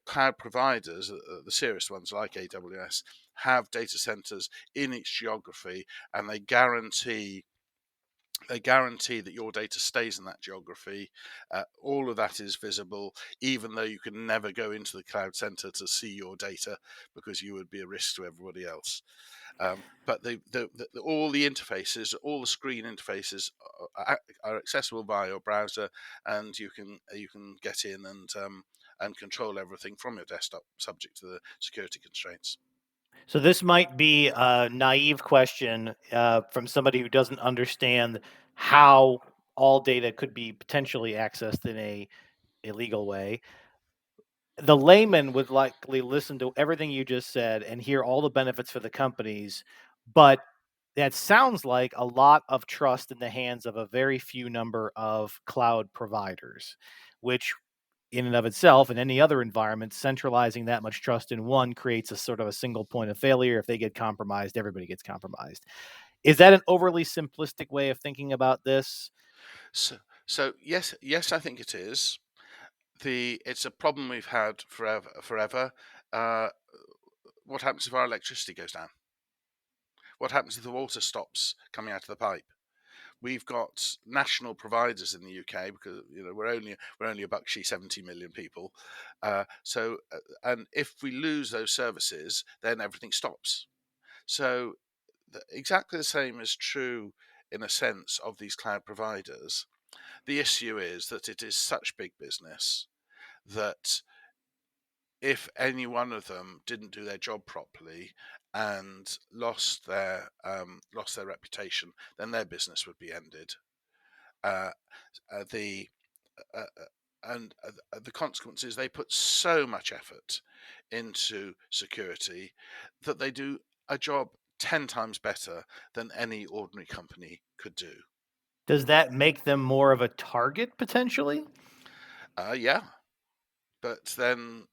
cloud providers, the serious ones like AWS, have data centers in its geography, and they guarantee that your data stays in that geography. All of that is visible, even though you can never go into the cloud center to see your data, because you would be a risk to everybody else. But all the interfaces, all the screen interfaces are accessible via your browser, and you can get in and control everything from your desktop, subject to the security constraints. So this might be a naive question from somebody who doesn't understand how all data could be potentially accessed in a illegal way. The layman would likely listen to everything you just said and hear all the benefits for the companies, but that sounds like a lot of trust in the hands of a very few number of cloud providers, which in and of itself, in any other environment, centralizing that much trust in one creates a sort of a single point of failure. If they get compromised, everybody gets compromised. Is that an overly simplistic way of thinking about this? So, so yes, I think it is. It's a problem we've had forever. Uh, what happens if our electricity goes down? What happens if the water stops coming out of the pipe? We've got national providers in the UK because we're only a buckshy 70 million people. And if we lose those services, then everything stops. So exactly the same is true in a sense of these cloud providers. The issue is that it is such big business that if any one of them didn't do their job properly and lost their reputation, then their business would be ended. Uh, the uh, and The consequence is they put so much effort into security that they do a job 10 times better than any ordinary company could do. Does that make them more of a target potentially? Yeah, but then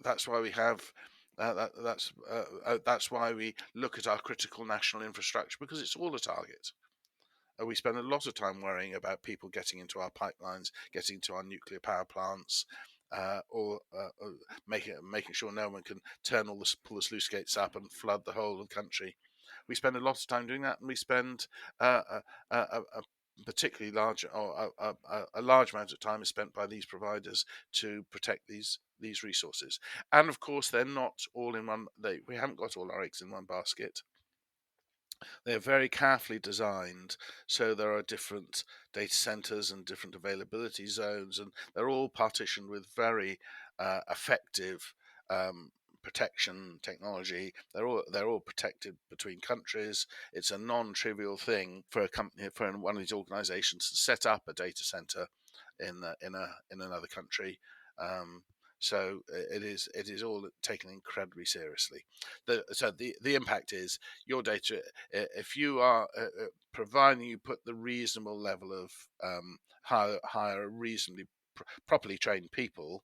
that's why we have that's why we look at our critical national infrastructure, because it's all a target. We spend a lot of time worrying about people getting into our pipelines, getting to our nuclear power plants, or making sure no one can pull the sluice gates up and flood the whole of the country. We spend a lot of time doing that, and we spend a particularly large or a large amount of time is spent by these providers to protect these resources. And of course, they're not all in one. We haven't got all our eggs in one basket. They're very carefully designed, so there are different data centers and different availability zones, and they're all partitioned with very effective protection technology. They're all protected between countries. It's a non-trivial thing for a company, for one of these organizations, to set up a data center in another country. Um, so it is all taken incredibly seriously. The impact is your data. If you are providing you put the reasonable level of hire reasonably properly trained people,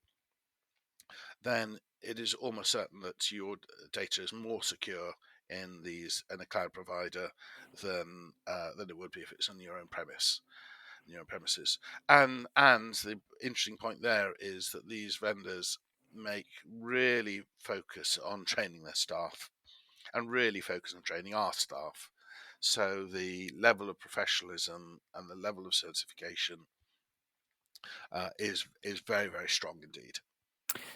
then it is almost certain that your data is more secure in a cloud provider than it would be if it's on your own premises. And the interesting point there is that these vendors make really focus on training their staff and really focus on training our staff. So the level of professionalism and the level of certification is very, very strong indeed.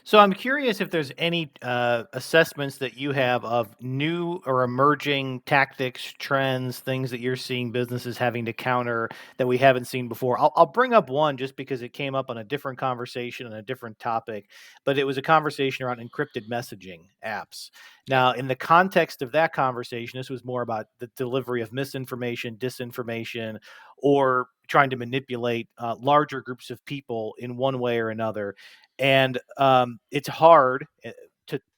So I'm curious if there's any assessments that you have of new or emerging tactics, trends, things that you're seeing businesses having to counter that we haven't seen before. I'll bring up one just because it came up on a different conversation on a different topic, but it was a conversation around encrypted messaging apps. Yeah. Now, in the context of that conversation, this was more about the delivery of misinformation, disinformation, or trying to manipulate larger groups of people in one way or another, and it's hard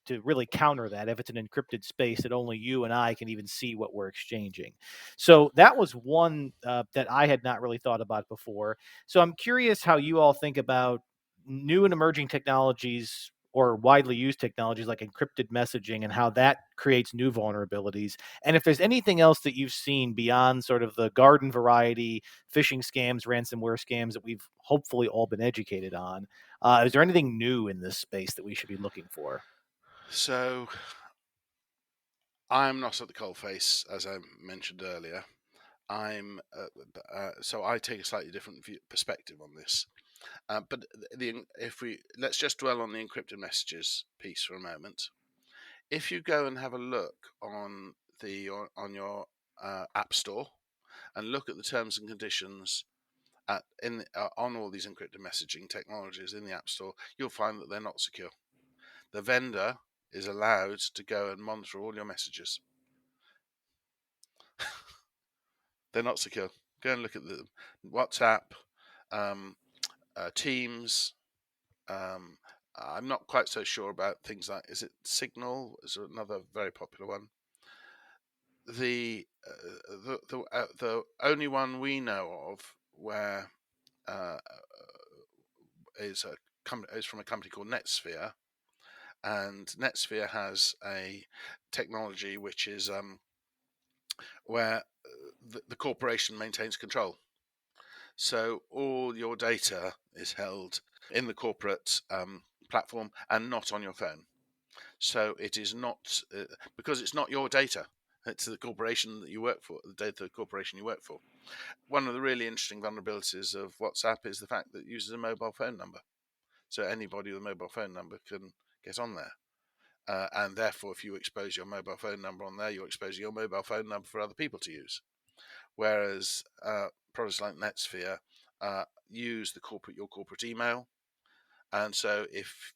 to really counter that if it's an encrypted space that only you and I can even see what we're exchanging. So that was one that I had not really thought about before. So I'm curious how you all think about new and emerging technologies or widely used technologies like encrypted messaging and how that creates new vulnerabilities. And if there's anything else that you've seen beyond sort of the garden variety phishing scams, ransomware scams that we've hopefully all been educated on, is there anything new in this space that we should be looking for? So I'm not at the coalface, as I mentioned earlier. So I take a slightly different perspective on this. But if we let's just dwell on the encrypted messages piece for a moment. If you go and have a look on your app store and look at the terms and conditions on all these encrypted messaging technologies in the App Store, you'll find that they're not secure. The vendor is allowed to go and monitor all your messages. They're not secure. Go and look at the WhatsApp, Teams. I'm not quite so sure about things like, is it Signal? Is another very popular one. The only one we know of where is from a company called NetSphere, and NetSphere has a technology which is where the corporation maintains control. So all your data is held in the corporate platform and not on your phone. So it is not because it's not your data. It's the corporation that you work for, the data corporation you work for. One of the really interesting vulnerabilities of WhatsApp is the fact that it uses a mobile phone number. So anybody with a mobile phone number can get on there. And therefore, if you expose your mobile phone number on there, you're exposing your mobile phone number for other people to use. Whereas products like NetSphere use your corporate email, and so if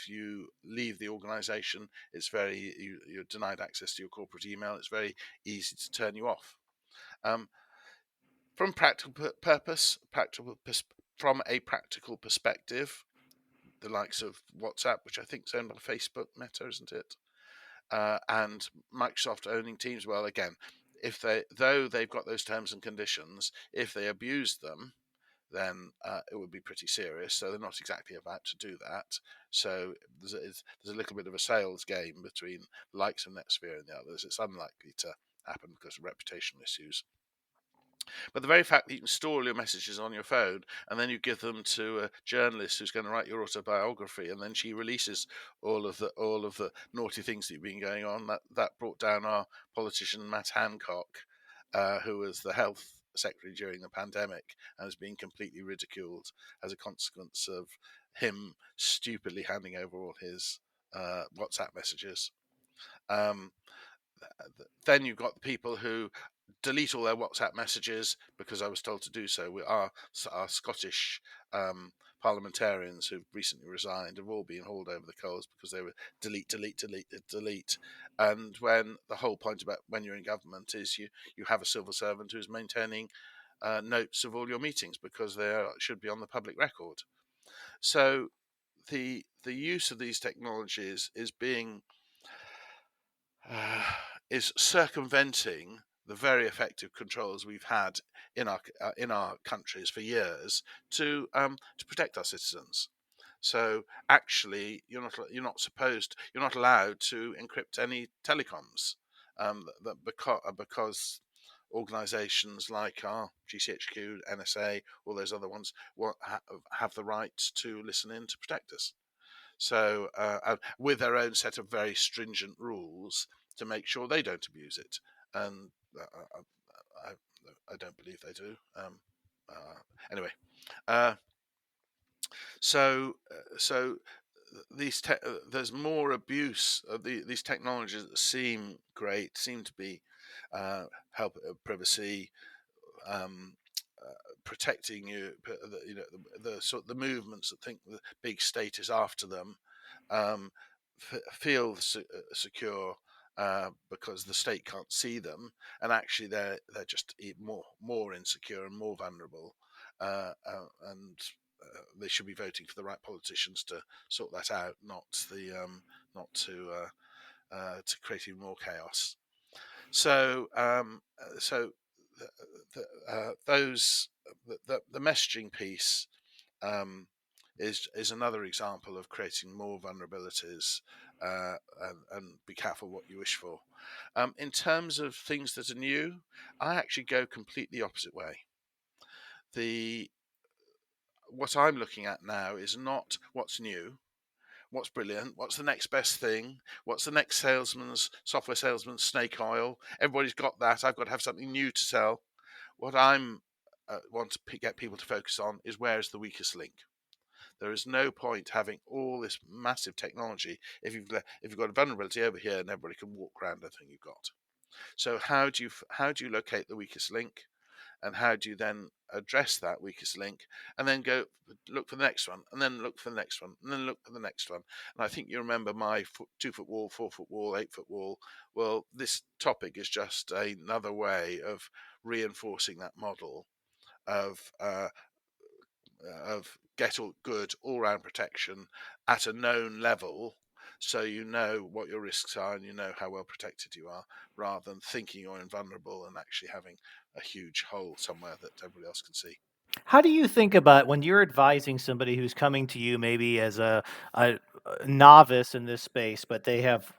you leave the organisation, you're denied access to your corporate email. It's very easy to turn you off. From from a practical perspective, the likes of WhatsApp, which I think is owned by Facebook, Meta, isn't it? And Microsoft owning Teams. Well, again, though they've got those terms and conditions, if they abuse them, then it would be pretty serious. So they're not exactly about to do that. So there's a little bit of a sales game between the likes of NetSphere and the others. It's unlikely to happen because of reputational issues. But the very fact that you can store all your messages on your phone and then you give them to a journalist who's going to write your autobiography, and then she releases all of the naughty things that have been going on, that brought down our politician Matt Hancock, who was the health secretary during the pandemic and has been completely ridiculed as a consequence of him stupidly handing over all his WhatsApp messages. Then you've got the people who delete all their WhatsApp messages because I was told to do so. Our Scottish parliamentarians who've recently resigned have all been hauled over the coals because they were delete. And when the whole point about when you're in government is you have a civil servant who's maintaining notes of all your meetings because should be on the public record. So the use of these technologies is circumventing the very effective controls we've had in our countries for years to protect our citizens. So actually, you're not allowed to encrypt any telecoms because organisations like our GCHQ, NSA, all those other ones have the right to listen in to protect us. So with their own set of very stringent rules to make sure they don't abuse it. And I don't believe they do. Anyway, so there's more abuse of these technologies that seem great, seem to be help privacy, protecting you. The movements that think the big state is after them feel secure because the state can't see them, and actually they're just more insecure and more vulnerable, and they should be voting for the right politicians to sort that out, not to create even more chaos. So the messaging piece is another example of creating more vulnerabilities, and be careful what you wish for. In terms of things that are new, I actually go completely opposite way. What I'm looking at now is not what's new, what's brilliant, what's the next best thing, what's the next software salesman's snake oil. Everybody's got that. I've got to have something new to sell. What I'm want to get people to focus on is where is the weakest link. There is no point having all this massive technology if you've got a vulnerability over here and everybody can walk around the thing you've got. So how do you locate the weakest link? and how do you then address that weakest link, and then go look for the next one, and then look for the next one, and then look for the next one. And I think you remember my 2-foot wall, 4-foot wall, 8-foot wall. Well, this topic is just another way of reinforcing that model of get all good all-round protection at a known level, so you know what your risks are and you know how well protected you are, rather than thinking you're invulnerable and actually having a huge hole somewhere that everybody else can see. How do you think about when you're advising somebody who's coming to you maybe as a novice in this space, but they have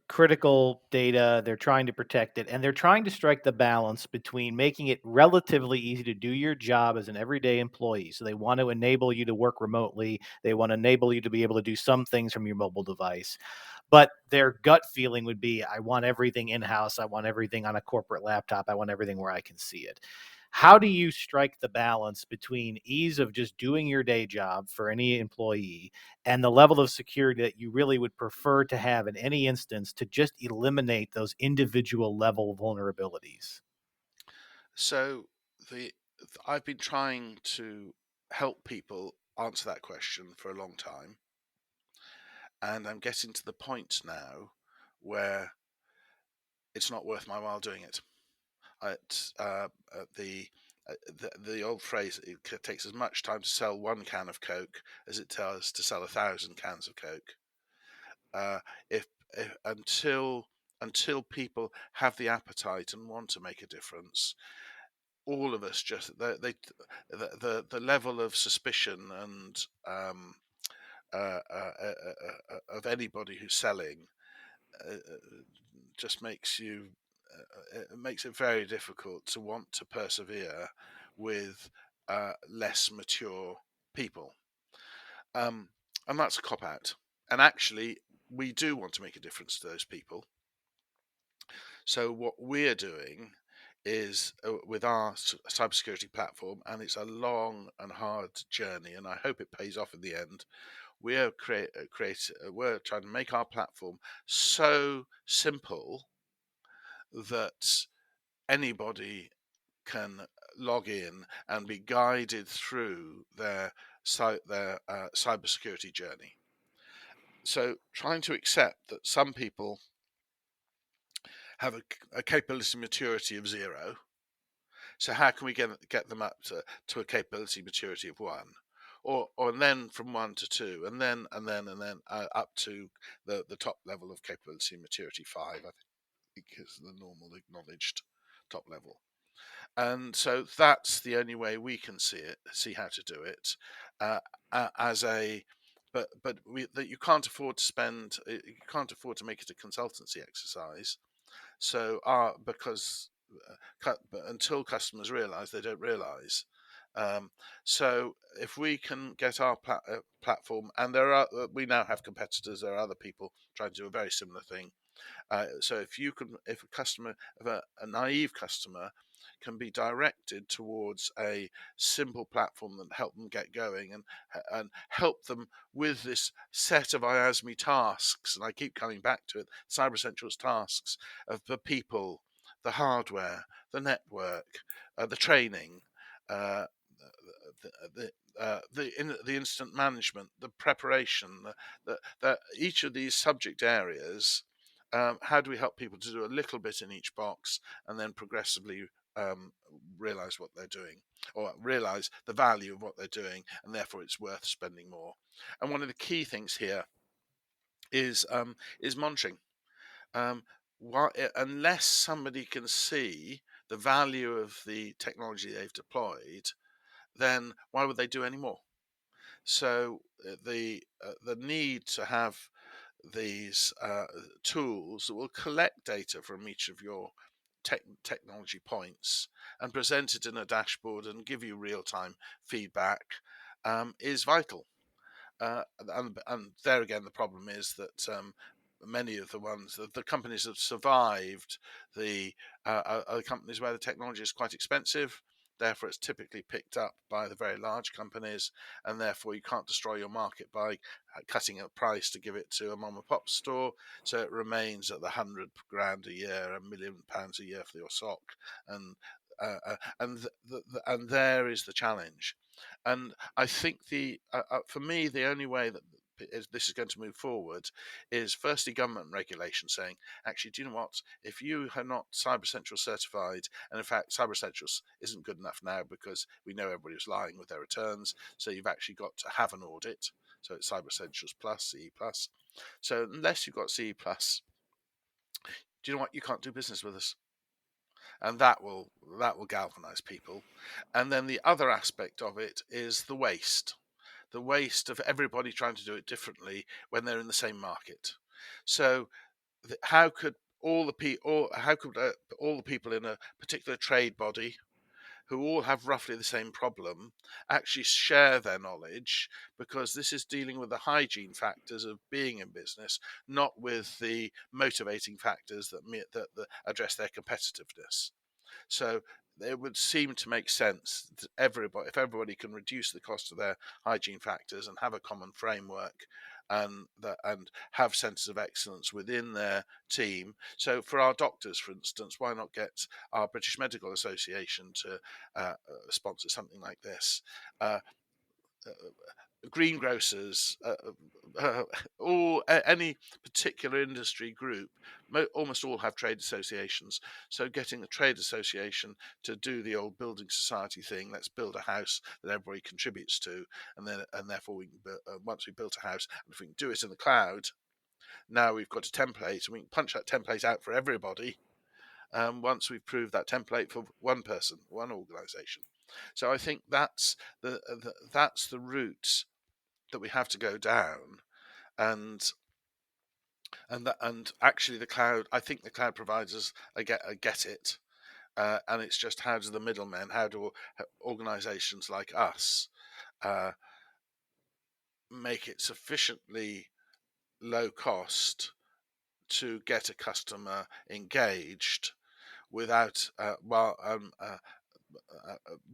critical data, they're trying to protect it, and they're trying to strike the balance between making it relatively easy to do your job as an everyday employee. So they want to enable you to work remotely, they want to enable you to be able to do some things from your mobile device. But their gut feeling would be, I want everything in house. I want everything on a corporate laptop. I want everything where I can see it. How do you strike the balance between ease of just doing your day job for any employee and the level of security that you really would prefer to have in any instance to just eliminate those individual level vulnerabilities? So the I've been trying to help people answer that question for a long time, and I'm getting to the point now where it's not worth my while doing it. At the old phrase, it takes as much time to sell one can of Coke as it does to sell 1,000 cans of Coke. Uh, if until people have the appetite and want to make a difference, all of us just the level of suspicion and of anybody who's selling just makes you it makes it very difficult to want to persevere with less mature people, um, and that's a cop out. And actually, we do want to make a difference to those people. So what we're doing is with our cybersecurity platform, and it's a long and hard journey, and I hope it pays off in the end. We're trying to make our platform so simple that anybody can log in and be guided through their cybersecurity journey. So, trying to accept that some people have a capability maturity of 0. So, how can we get them up to a capability maturity of 1? Or then from 1 to 2, and then up to the top level of capability maturity 5. I think is the normal acknowledged top level. And so that's the only way we can see how to do it, as a that you can't afford to make it a consultancy exercise. So because but until customers realize, they don't realize. um, so if we can get our platform, and we now have competitors, there are other people trying to do a very similar thing. So if a naive customer can be directed towards a simple platform that help them get going, and help them with this set of IASME tasks, and I keep coming back to it, Cyber Essentials tasks of the people, the hardware, the network, the training, uh, the instant management, the preparation, each of these subject areas. How do we help people to do a little bit in each box, and then progressively realize what they're doing, or realize the value of what they're doing, and therefore it's worth spending more. And one of the key things here is monitoring. Um, Unless somebody can see the value of the technology they've deployed, then why would they do any more? So the need to have these tools that will collect data from each of your technology points and present it in a dashboard and give you real-time feedback is vital. And there again, the problem is that many of the companies that survived are the companies where the technology is quite expensive. Therefore, it's typically picked up by the very large companies, and therefore you can't destroy your market by cutting a price to give it to a mom and pop store. So it remains at the 100 grand a year, £1 million a year for your SOC, and and there is the challenge. And I think for me, the only way that this is going to move forward is firstly government regulation saying, actually, do you know what? If you are not Cyber Essentials certified, and in fact, Cyber Essentials isn't good enough now because we know everybody's lying with their returns, so you've actually got to have an audit. So it's Cyber Essentials Plus, CE Plus. So unless you've got CE Plus, do you know what? You can't do business with us, and that will galvanize people. And then the other aspect of it is the waste of everybody trying to do it differently when they're in the same market. So how could all the people in a particular trade body who all have roughly the same problem actually share their knowledge, because this is dealing with the hygiene factors of being in business, not with the motivating factors that address their competitiveness. So it would seem to make sense that if everybody can reduce the cost of their hygiene factors and have a common framework, and have centres of excellence within their team. So for our doctors, for instance, why not get our British Medical Association to sponsor something like this? Uh, Greengrocers, or any particular industry group, almost all have trade associations. So getting a trade association to do the old building society thing, let's build a house that everybody contributes to, and therefore we can once we built a house, and if we can do it in the cloud, now we've got a template, and we can punch that template out for everybody. Once we've proved that template for one person, one organisation. So I think that's the route that we have to go down, and and actually the cloud. I think the cloud providers get it, and it's just how do the middlemen, how do organisations like us make it sufficiently low cost to get a customer engaged without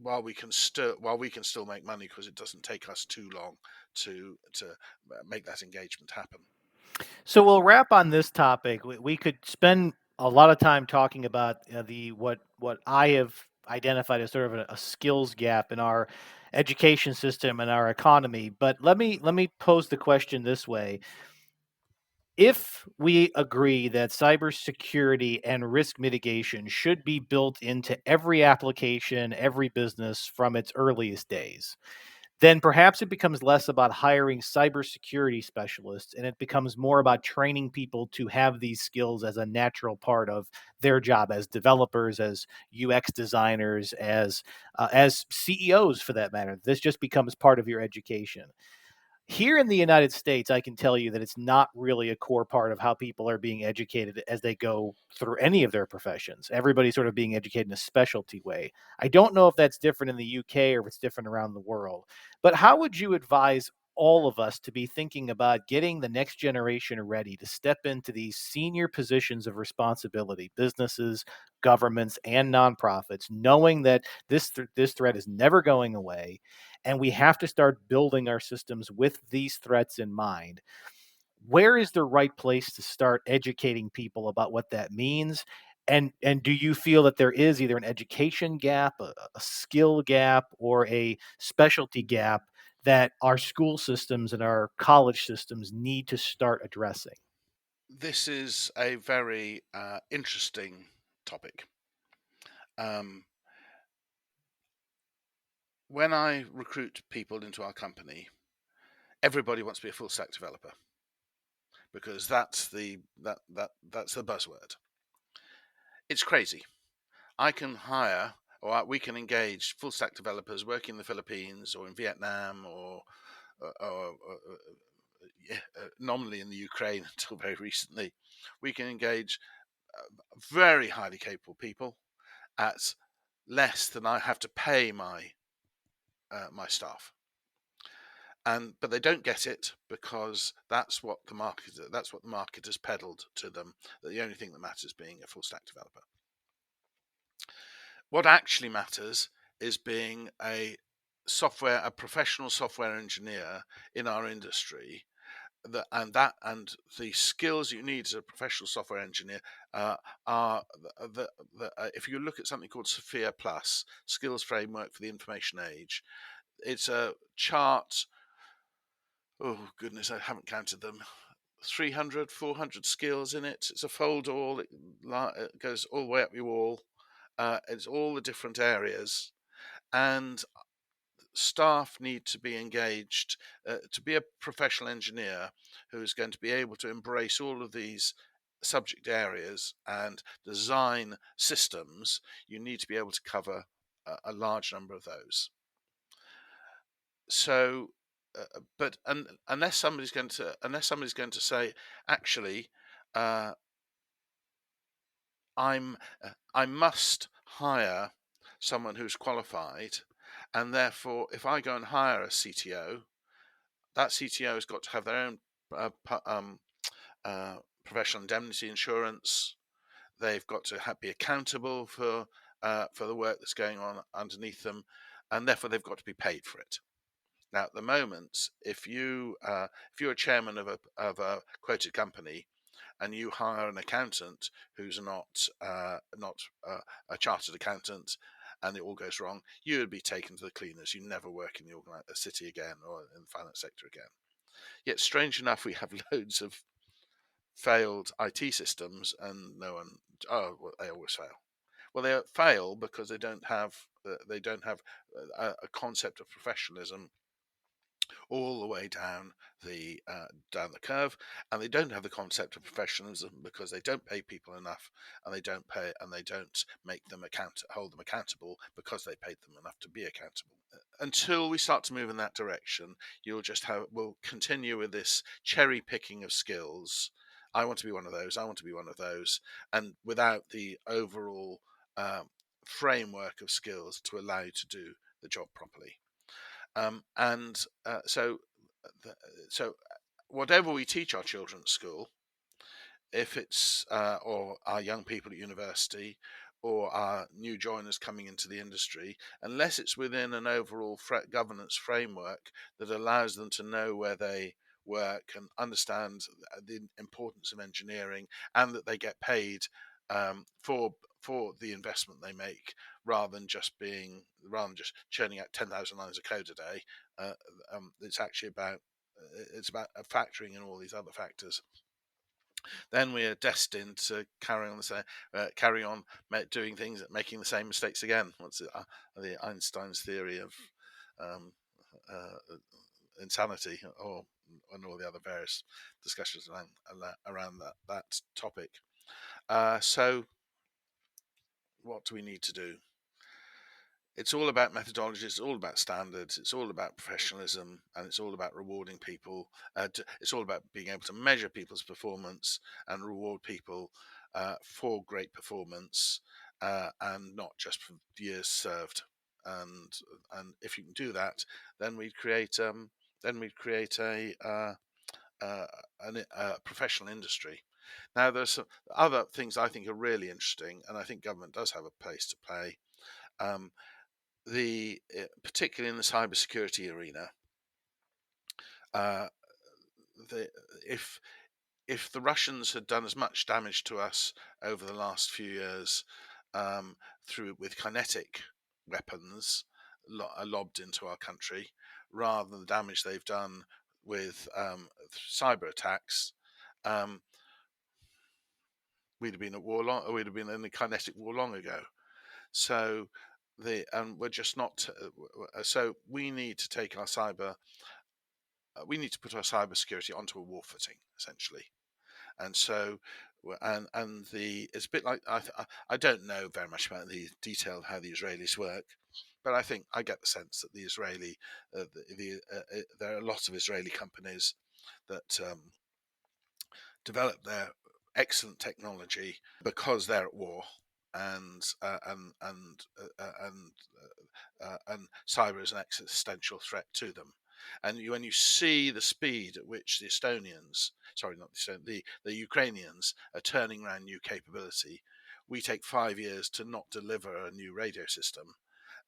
while we can still make money, because it doesn't take us too long to make that engagement happen. So we'll wrap on this topic. We could spend a lot of time talking about the what I have identified as sort of a skills gap in our education system and our economy. But let me pose the question this way: if we agree that cybersecurity and risk mitigation should be built into every application, every business from its earliest days, then perhaps it becomes less about hiring cybersecurity specialists and it becomes more about training people to have these skills as a natural part of their job as developers, as UX designers, as CEOs for that matter. This just becomes part of your education. Here in the United States, I can tell you that it's not really a core part of how people are being educated as they go through any of their professions. Everybody's sort of being educated in a specialty way. I don't know if that's different in the UK or if it's different around the world. But how would you advise all of us to be thinking about getting the next generation ready to step into these senior positions of responsibility, businesses, governments, and nonprofits, knowing that this threat is never going away, and we have to start building our systems with these threats in mind? Where is the right place to start educating people about what that means? And do you feel that there is either an education gap, a skill gap, or a specialty gap that our school systems and our college systems need to start addressing? This is a very interesting topic. Um, when I recruit people into our company, everybody wants to be a full stack developer, because that's that's the buzzword. It's crazy. I can hire, or we can engage full stack developers working in the Philippines or in Vietnam, or nominally in the Ukraine until very recently. We can engage very highly capable people at less than I have to pay my staff. But they don't get it, because that's what the market has peddled to them, that the only thing that matters is being a full stack developer. What actually matters is being a professional software engineer in our industry, and the skills you need as a professional software engineer uh, are if you look at something called Sophia Plus Skills Framework for the Information Age, it's a chart. Oh goodness, I haven't counted them. 300, 400 skills in it. It's a folder all. It goes all the way up your wall. It's all the different areas, and staff need to be engaged to be a professional engineer who is going to be able to embrace all of these subject areas and design systems. You need to be able to cover a large number of those. So, but unless somebody's going to say, actually, uh, I must hire someone who's qualified, and therefore, if I go and hire a CTO, that CTO has got to have their own professional indemnity insurance. They've got to be accountable for the work that's going on underneath them, and therefore they've got to be paid for it. Now, at the moment, if you're a chairman of a quoted company and you hire an accountant who's not a chartered accountant, and it all goes wrong, you would be taken to the cleaners. You never work in the city again or in the finance sector again. Yet, strange enough, we have loads of failed IT systems, and no one. Oh, well, they always fail. Well, they fail because they don't have a concept of professionalism all the way down the curve, and they don't have the concept of professionalism because they don't pay people enough, and they don't hold them accountable because they paid them enough to be accountable. Until we start to move in that direction, we'll continue with this cherry picking of skills. I want to be one of those. I want to be one of those, and without the overall framework of skills to allow you to do the job properly. And so whatever we teach our children at school, if it's or our young people at university or our new joiners coming into the industry, unless it's within an overall governance framework that allows them to know where they work and understand the importance of engineering, and that they get paid for the investment they make, rather than just churning out 10,000 lines of code a day. It's actually about factoring in all these other factors. Then we are destined to carry on doing things, making the same mistakes again. What's it? The Einstein's theory of um, insanity, and all the other various discussions around that topic. So, what do we need to do? It's all about methodologies, it's all about standards, it's all about professionalism, and it's all about rewarding people. It's all about being able to measure people's performance and reward people for great performance, and not just for years served. And if you can do that, then we'd create a professional industry. Now, there's some other things I think are really interesting, and I think government does have a place to play. Um, Particularly in the cybersecurity arena, uh, the, if the Russians had done as much damage to us over the last few years with kinetic weapons lobbed into our country, rather than the damage they've done with cyber attacks, um, we'd have been at war long. We'd have been in a kinetic war long ago. So we're just not. So we need to take our cyber. We need to put our cybersecurity onto a war footing, essentially. And so, it's a bit like I don't know very much about the detail of how the Israelis work, but I think I get the sense that there are a lot of Israeli companies that develop their excellent technology because they're at war, and cyber is an existential threat to them. And when you see the speed at which the Estonians, sorry, not the Estonians, the Ukrainians are turning around new capability, we take 5 years to not deliver a new radio system,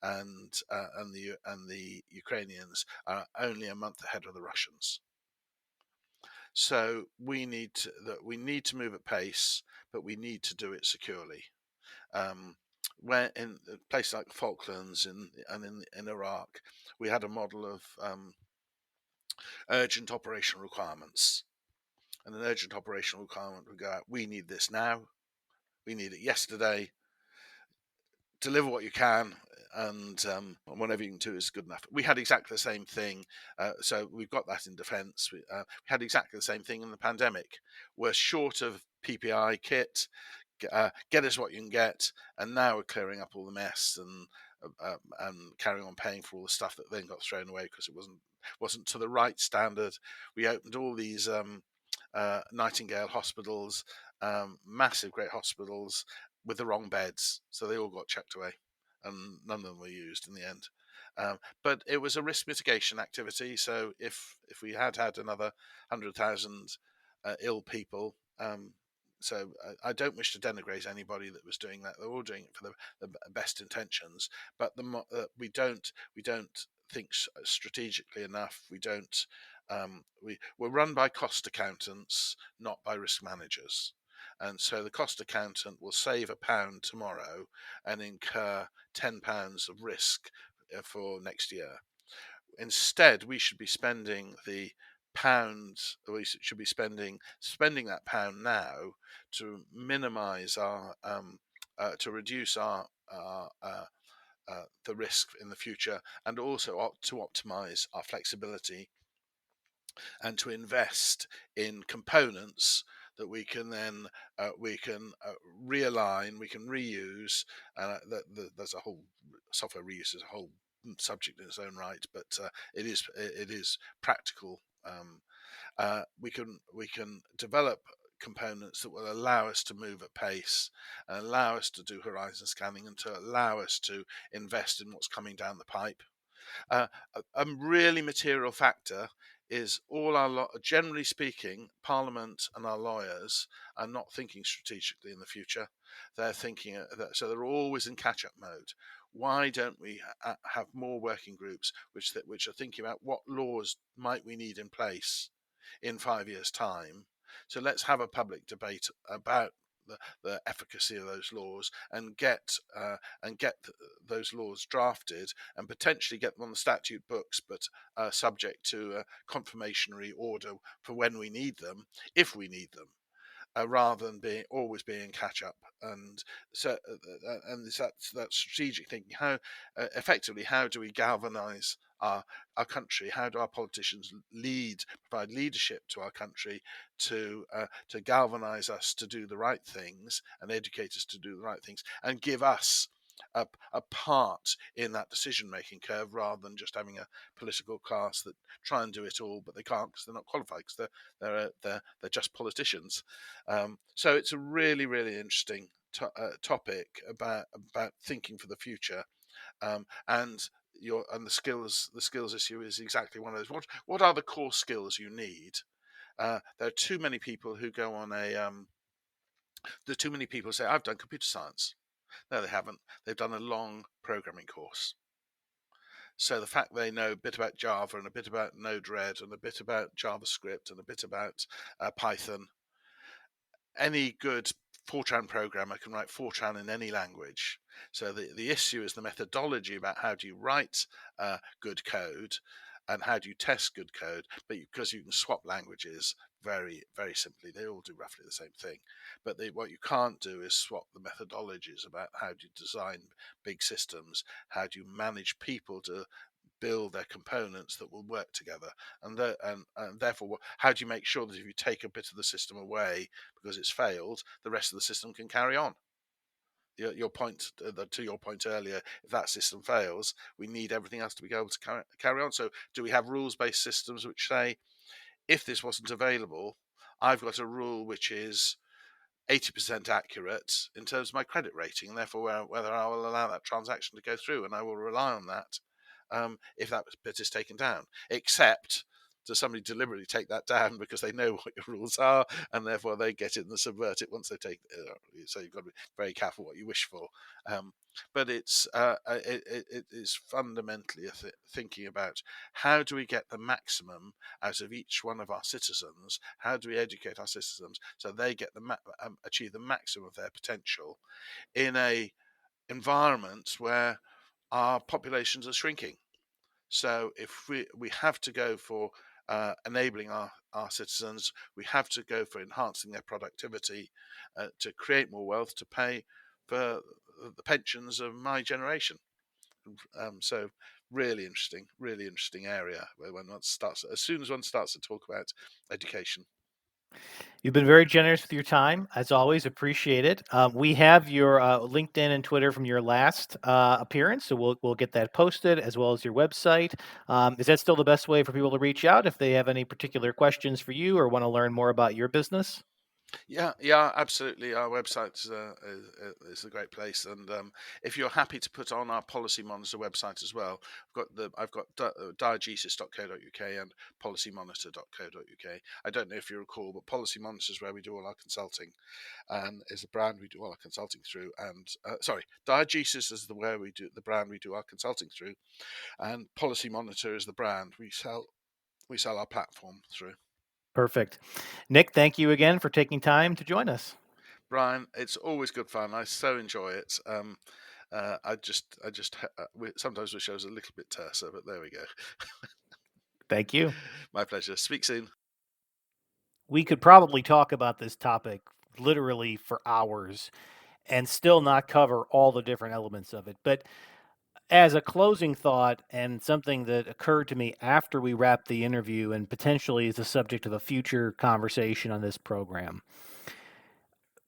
and the Ukrainians are only a month ahead of the Russians. So we need to move at pace, but we need to do it securely. Where in a place like the Falklands in Iraq, we had a model of urgent operational requirements, and an urgent operational requirement would go out: we need this now, we need it yesterday. Deliver what you can, and whatever you can do is good enough. We had exactly the same thing, so we've got that in defence. We had exactly the same thing in the pandemic. We're short of PPI kit. Get us what you can get, and now we're clearing up all the mess and carrying on paying for all the stuff that then got thrown away because it wasn't to the right standard. We opened all these Nightingale hospitals, massive, great hospitals with the wrong beds, so they all got chucked away, and none of them were used in the end. But it was a risk mitigation activity. So if we had another 100,000 ill people, so I don't wish to denigrate anybody that was doing that. They're all doing it for the best intentions, but we don't think strategically enough. We don't. We're run by cost accountants, not by risk managers. And so the cost accountant will save £1 tomorrow and incur £10 of risk for next year. Instead, we should be spending the pounds. We should be spending that pound now to minimise our to reduce our the risk in the future, and also to optimize our flexibility, and to invest in components that we can then realign, we can reuse. There's a whole software reuse is a whole subject in its own right, but it is practical. We can develop components that will allow us to move at pace and allow us to do horizon scanning and to allow us to invest in what's coming down the pipe. A really material factor is generally speaking, Parliament and our lawyers are not thinking strategically in the future. They're thinking so they're always in catch-up mode. Why don't we have more working groups which are thinking about what laws might we need in place in 5 years' time? So let's have a public debate about the efficacy of those laws, and get those laws drafted and potentially get them on the statute books, but subject to a confirmatory order for when we need them, if we need them. Rather than always being catch up, and so and that's strategic thinking. How effectively, how do we galvanise our country? How do our politicians provide leadership to our country to galvanise us to do the right things and educate us to do the right things, and give us a part in that decision-making curve, rather than just having a political class that try and do it all, but they can't because they're not qualified, because they're just politicians. So it's a really, really interesting topic about thinking for the future, and the skills issue is exactly one of those. What are the core skills you need? There are too many people who go on there are too many people who say, I've done computer science. No, they haven't. They've done a long programming course. So the fact they know a bit about Java and a bit about Node-RED and a bit about JavaScript and a bit about Python, any good Fortran programmer can write Fortran in any language. So the issue is the methodology about how do you write good code and how do you test good code. But because you can swap languages very, very simply, they all do roughly the same thing. But what you can't do is swap the methodologies about how do you design big systems, how do you manage people to build their components that will work together, and therefore, how do you make sure that if you take a bit of the system away because it's failed, the rest of the system can carry on? Your point, to your point earlier, if that system fails, we need everything else to be able to carry on. So, do we have rules-based systems which say, if this wasn't available, I've got a rule which is 80% accurate in terms of my credit rating, and therefore whether I will allow that transaction to go through, and I will rely on that if that bit is taken down. Except does somebody deliberately take that down because they know what your rules are, and therefore they get it and subvert it once they take it? So you've got to be very careful what you wish for. But it is fundamentally thinking about how do we get the maximum out of each one of our citizens? How do we educate our citizens so they get achieve the maximum of their potential in a environment where our populations are shrinking? So if we have to go for enabling our citizens, we have to go for enhancing their productivity to create more wealth to pay for the pensions of my generation. So really interesting area where as soon as one starts to talk about education. You've been very generous with your time, as always. Appreciate it. We have your LinkedIn and Twitter from your last appearance, so we'll get that posted, as well as your website. Is that still the best way for people to reach out if they have any particular questions for you or want to learn more about your business? Yeah, absolutely. Our website is a great place, and if you're happy to put on our Policy Monitor website as well, I've got Diegesis.co.uk and PolicyMonitor.co.uk. I don't know if you recall, but Policy Monitor is where we do all our consulting, and is the brand we do all our consulting through. And Diegesis is the brand we do our consulting through, and Policy Monitor is the brand we sell our platform through. Perfect. Nick, thank you again for taking time to join us. Brian, it's always good fun. I so enjoy it. Sometimes wish I was a little bit terser, but there we go. Thank you. My pleasure. Speak soon. We could probably talk about this topic literally for hours and still not cover all the different elements of it. But as a closing thought, and something that occurred to me after we wrapped the interview and potentially is the subject of a future conversation on this program,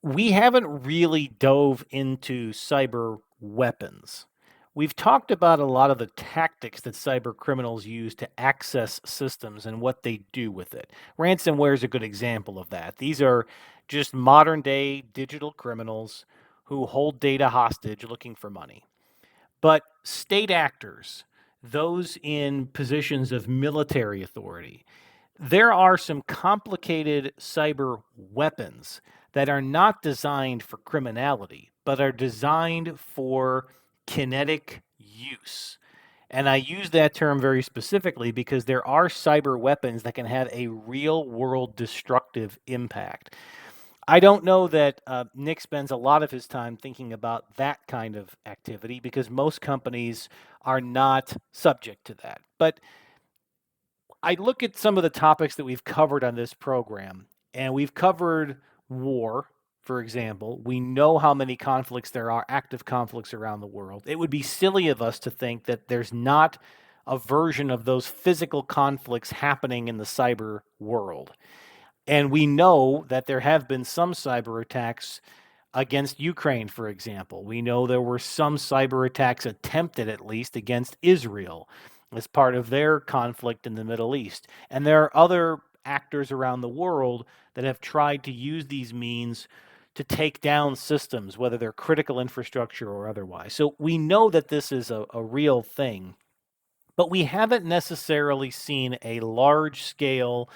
we haven't really dove into cyber weapons. We've talked about a lot of the tactics that cyber criminals use to access systems and what they do with it. Ransomware is a good example of that. These are just modern day digital criminals who hold data hostage looking for money. But state actors, those in positions of military authority, there are some complicated cyber weapons that are not designed for criminality, but are designed for kinetic use. And I use that term very specifically because there are cyber weapons that can have a real world destructive impact. I don't know that Nick spends a lot of his time thinking about that kind of activity because most companies are not subject to that. But I look at some of the topics that we've covered on this program, and we've covered war, for example. We know how many conflicts there are, active conflicts around the world. It would be silly of us to think that there's not a version of those physical conflicts happening in the cyber world. And we know that there have been some cyber attacks against Ukraine, for example. We know there were some cyber attacks attempted, at least, against Israel as part of their conflict in the Middle East. And there are other actors around the world that have tried to use these means to take down systems, whether they're critical infrastructure or otherwise. So we know that this is a real thing, but we haven't necessarily seen a large scale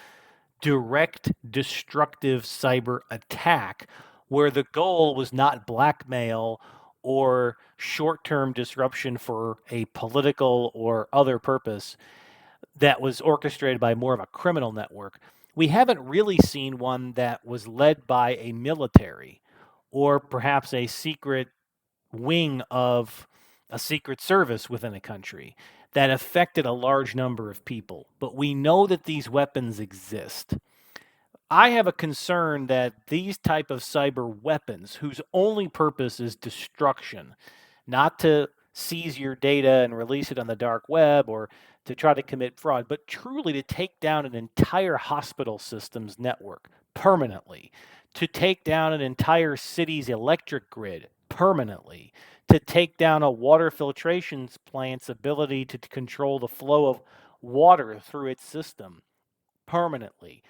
direct destructive cyber attack where the goal was not blackmail or short term disruption for a political or other purpose that was orchestrated by more of a criminal network. We haven't really seen one that was led by a military or perhaps a secret wing of a secret service within a country that affected a large number of people. But we know that these weapons exist. I have a concern that these type of cyber weapons, whose only purpose is destruction, not to seize your data and release it on the dark web or to try to commit fraud, but truly to take down an entire hospital system's network permanently, to take down an entire city's electric grid permanently, to take down a water filtration plant's ability to control the flow of water through its system permanently,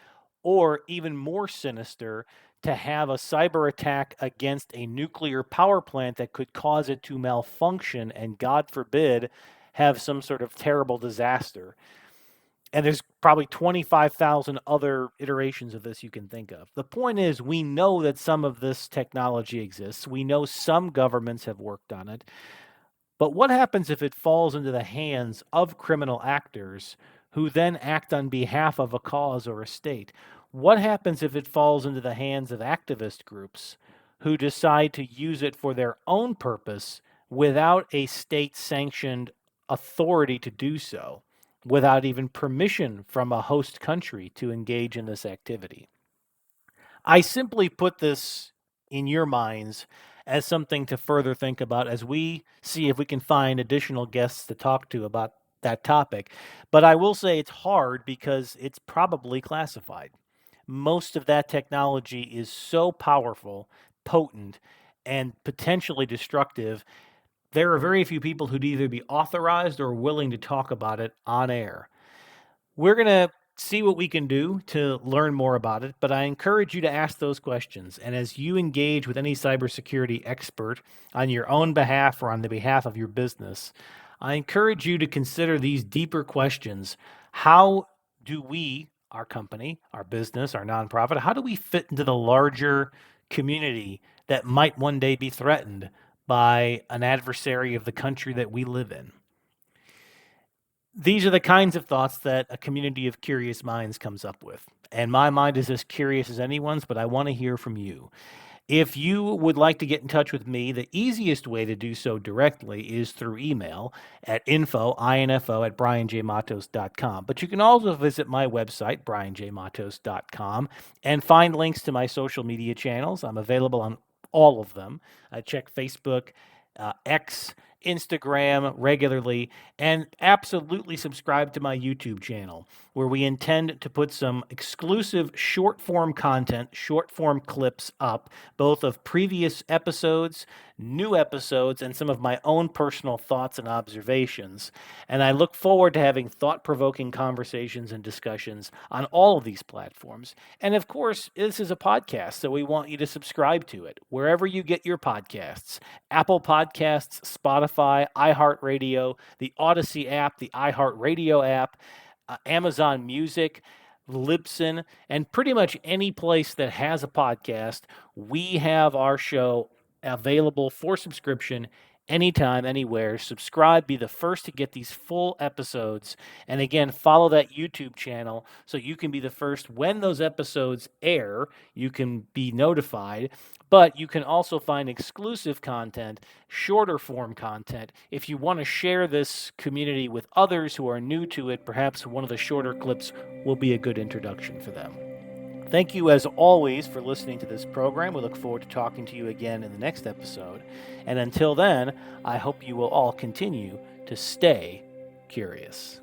or even more sinister, to have a cyber attack against a nuclear power plant that could cause it to malfunction and, God forbid, have some sort of terrible disaster. And there's probably 25,000 other iterations of this you can think of. The point is, we know that some of this technology exists. We know some governments have worked on it. But what happens if it falls into the hands of criminal actors who then act on behalf of a cause or a state? What happens if it falls into the hands of activist groups who decide to use it for their own purpose without a state sanctioned authority to do so, without even permission from a host country to engage in this activity? I simply put this in your minds as something to further think about as we see if we can find additional guests to talk to about that topic. But I will say it's hard because it's probably classified. Most of that technology is so powerful, potent, and potentially destructive. There are very few people who'd either be authorized or willing to talk about it on air. We're going to see what we can do to learn more about it, but I encourage you to ask those questions. And as you engage with any cybersecurity expert on your own behalf or on the behalf of your business, I encourage you to consider these deeper questions. How do we, our company, our business, our nonprofit, how do we fit into the larger community that might one day be threatened by an adversary of the country that we live in? These are the kinds of thoughts that a community of curious minds comes up with. And my mind is as curious as anyone's, but I want to hear from you. If you would like to get in touch with me, the easiest way to do so directly is through email at info at brianjmatos.com. But you can also visit my website, brianjmatos.com, and find links to my social media channels. I'm available on all of them. I check Facebook, X, Instagram regularly, and absolutely subscribe to my YouTube channel, where we intend to put some exclusive short form content, short form clips up, both of previous episodes, new episodes, and some of my own personal thoughts and observations. And I look forward to having thought provoking conversations and discussions on all of these platforms. And of course, this is a podcast, so we want you to subscribe to it wherever you get your podcasts: Apple Podcasts, Spotify, iHeartRadio, the Odyssey app, the iHeartRadio app, Amazon Music, Libsyn, and pretty much any place that has a podcast. We have our show available for subscription anytime, anywhere. Subscribe, be the first to get these full episodes. And again, follow that YouTube channel so you can be the first when those episodes air. You can be notified. But you can also find exclusive content, shorter form content. If you want to share this community with others who are new to it, perhaps one of the shorter clips will be a good introduction for them. Thank you, as always, for listening to this program. We look forward to talking to you again in the next episode. And until then, I hope you will all continue to stay curious.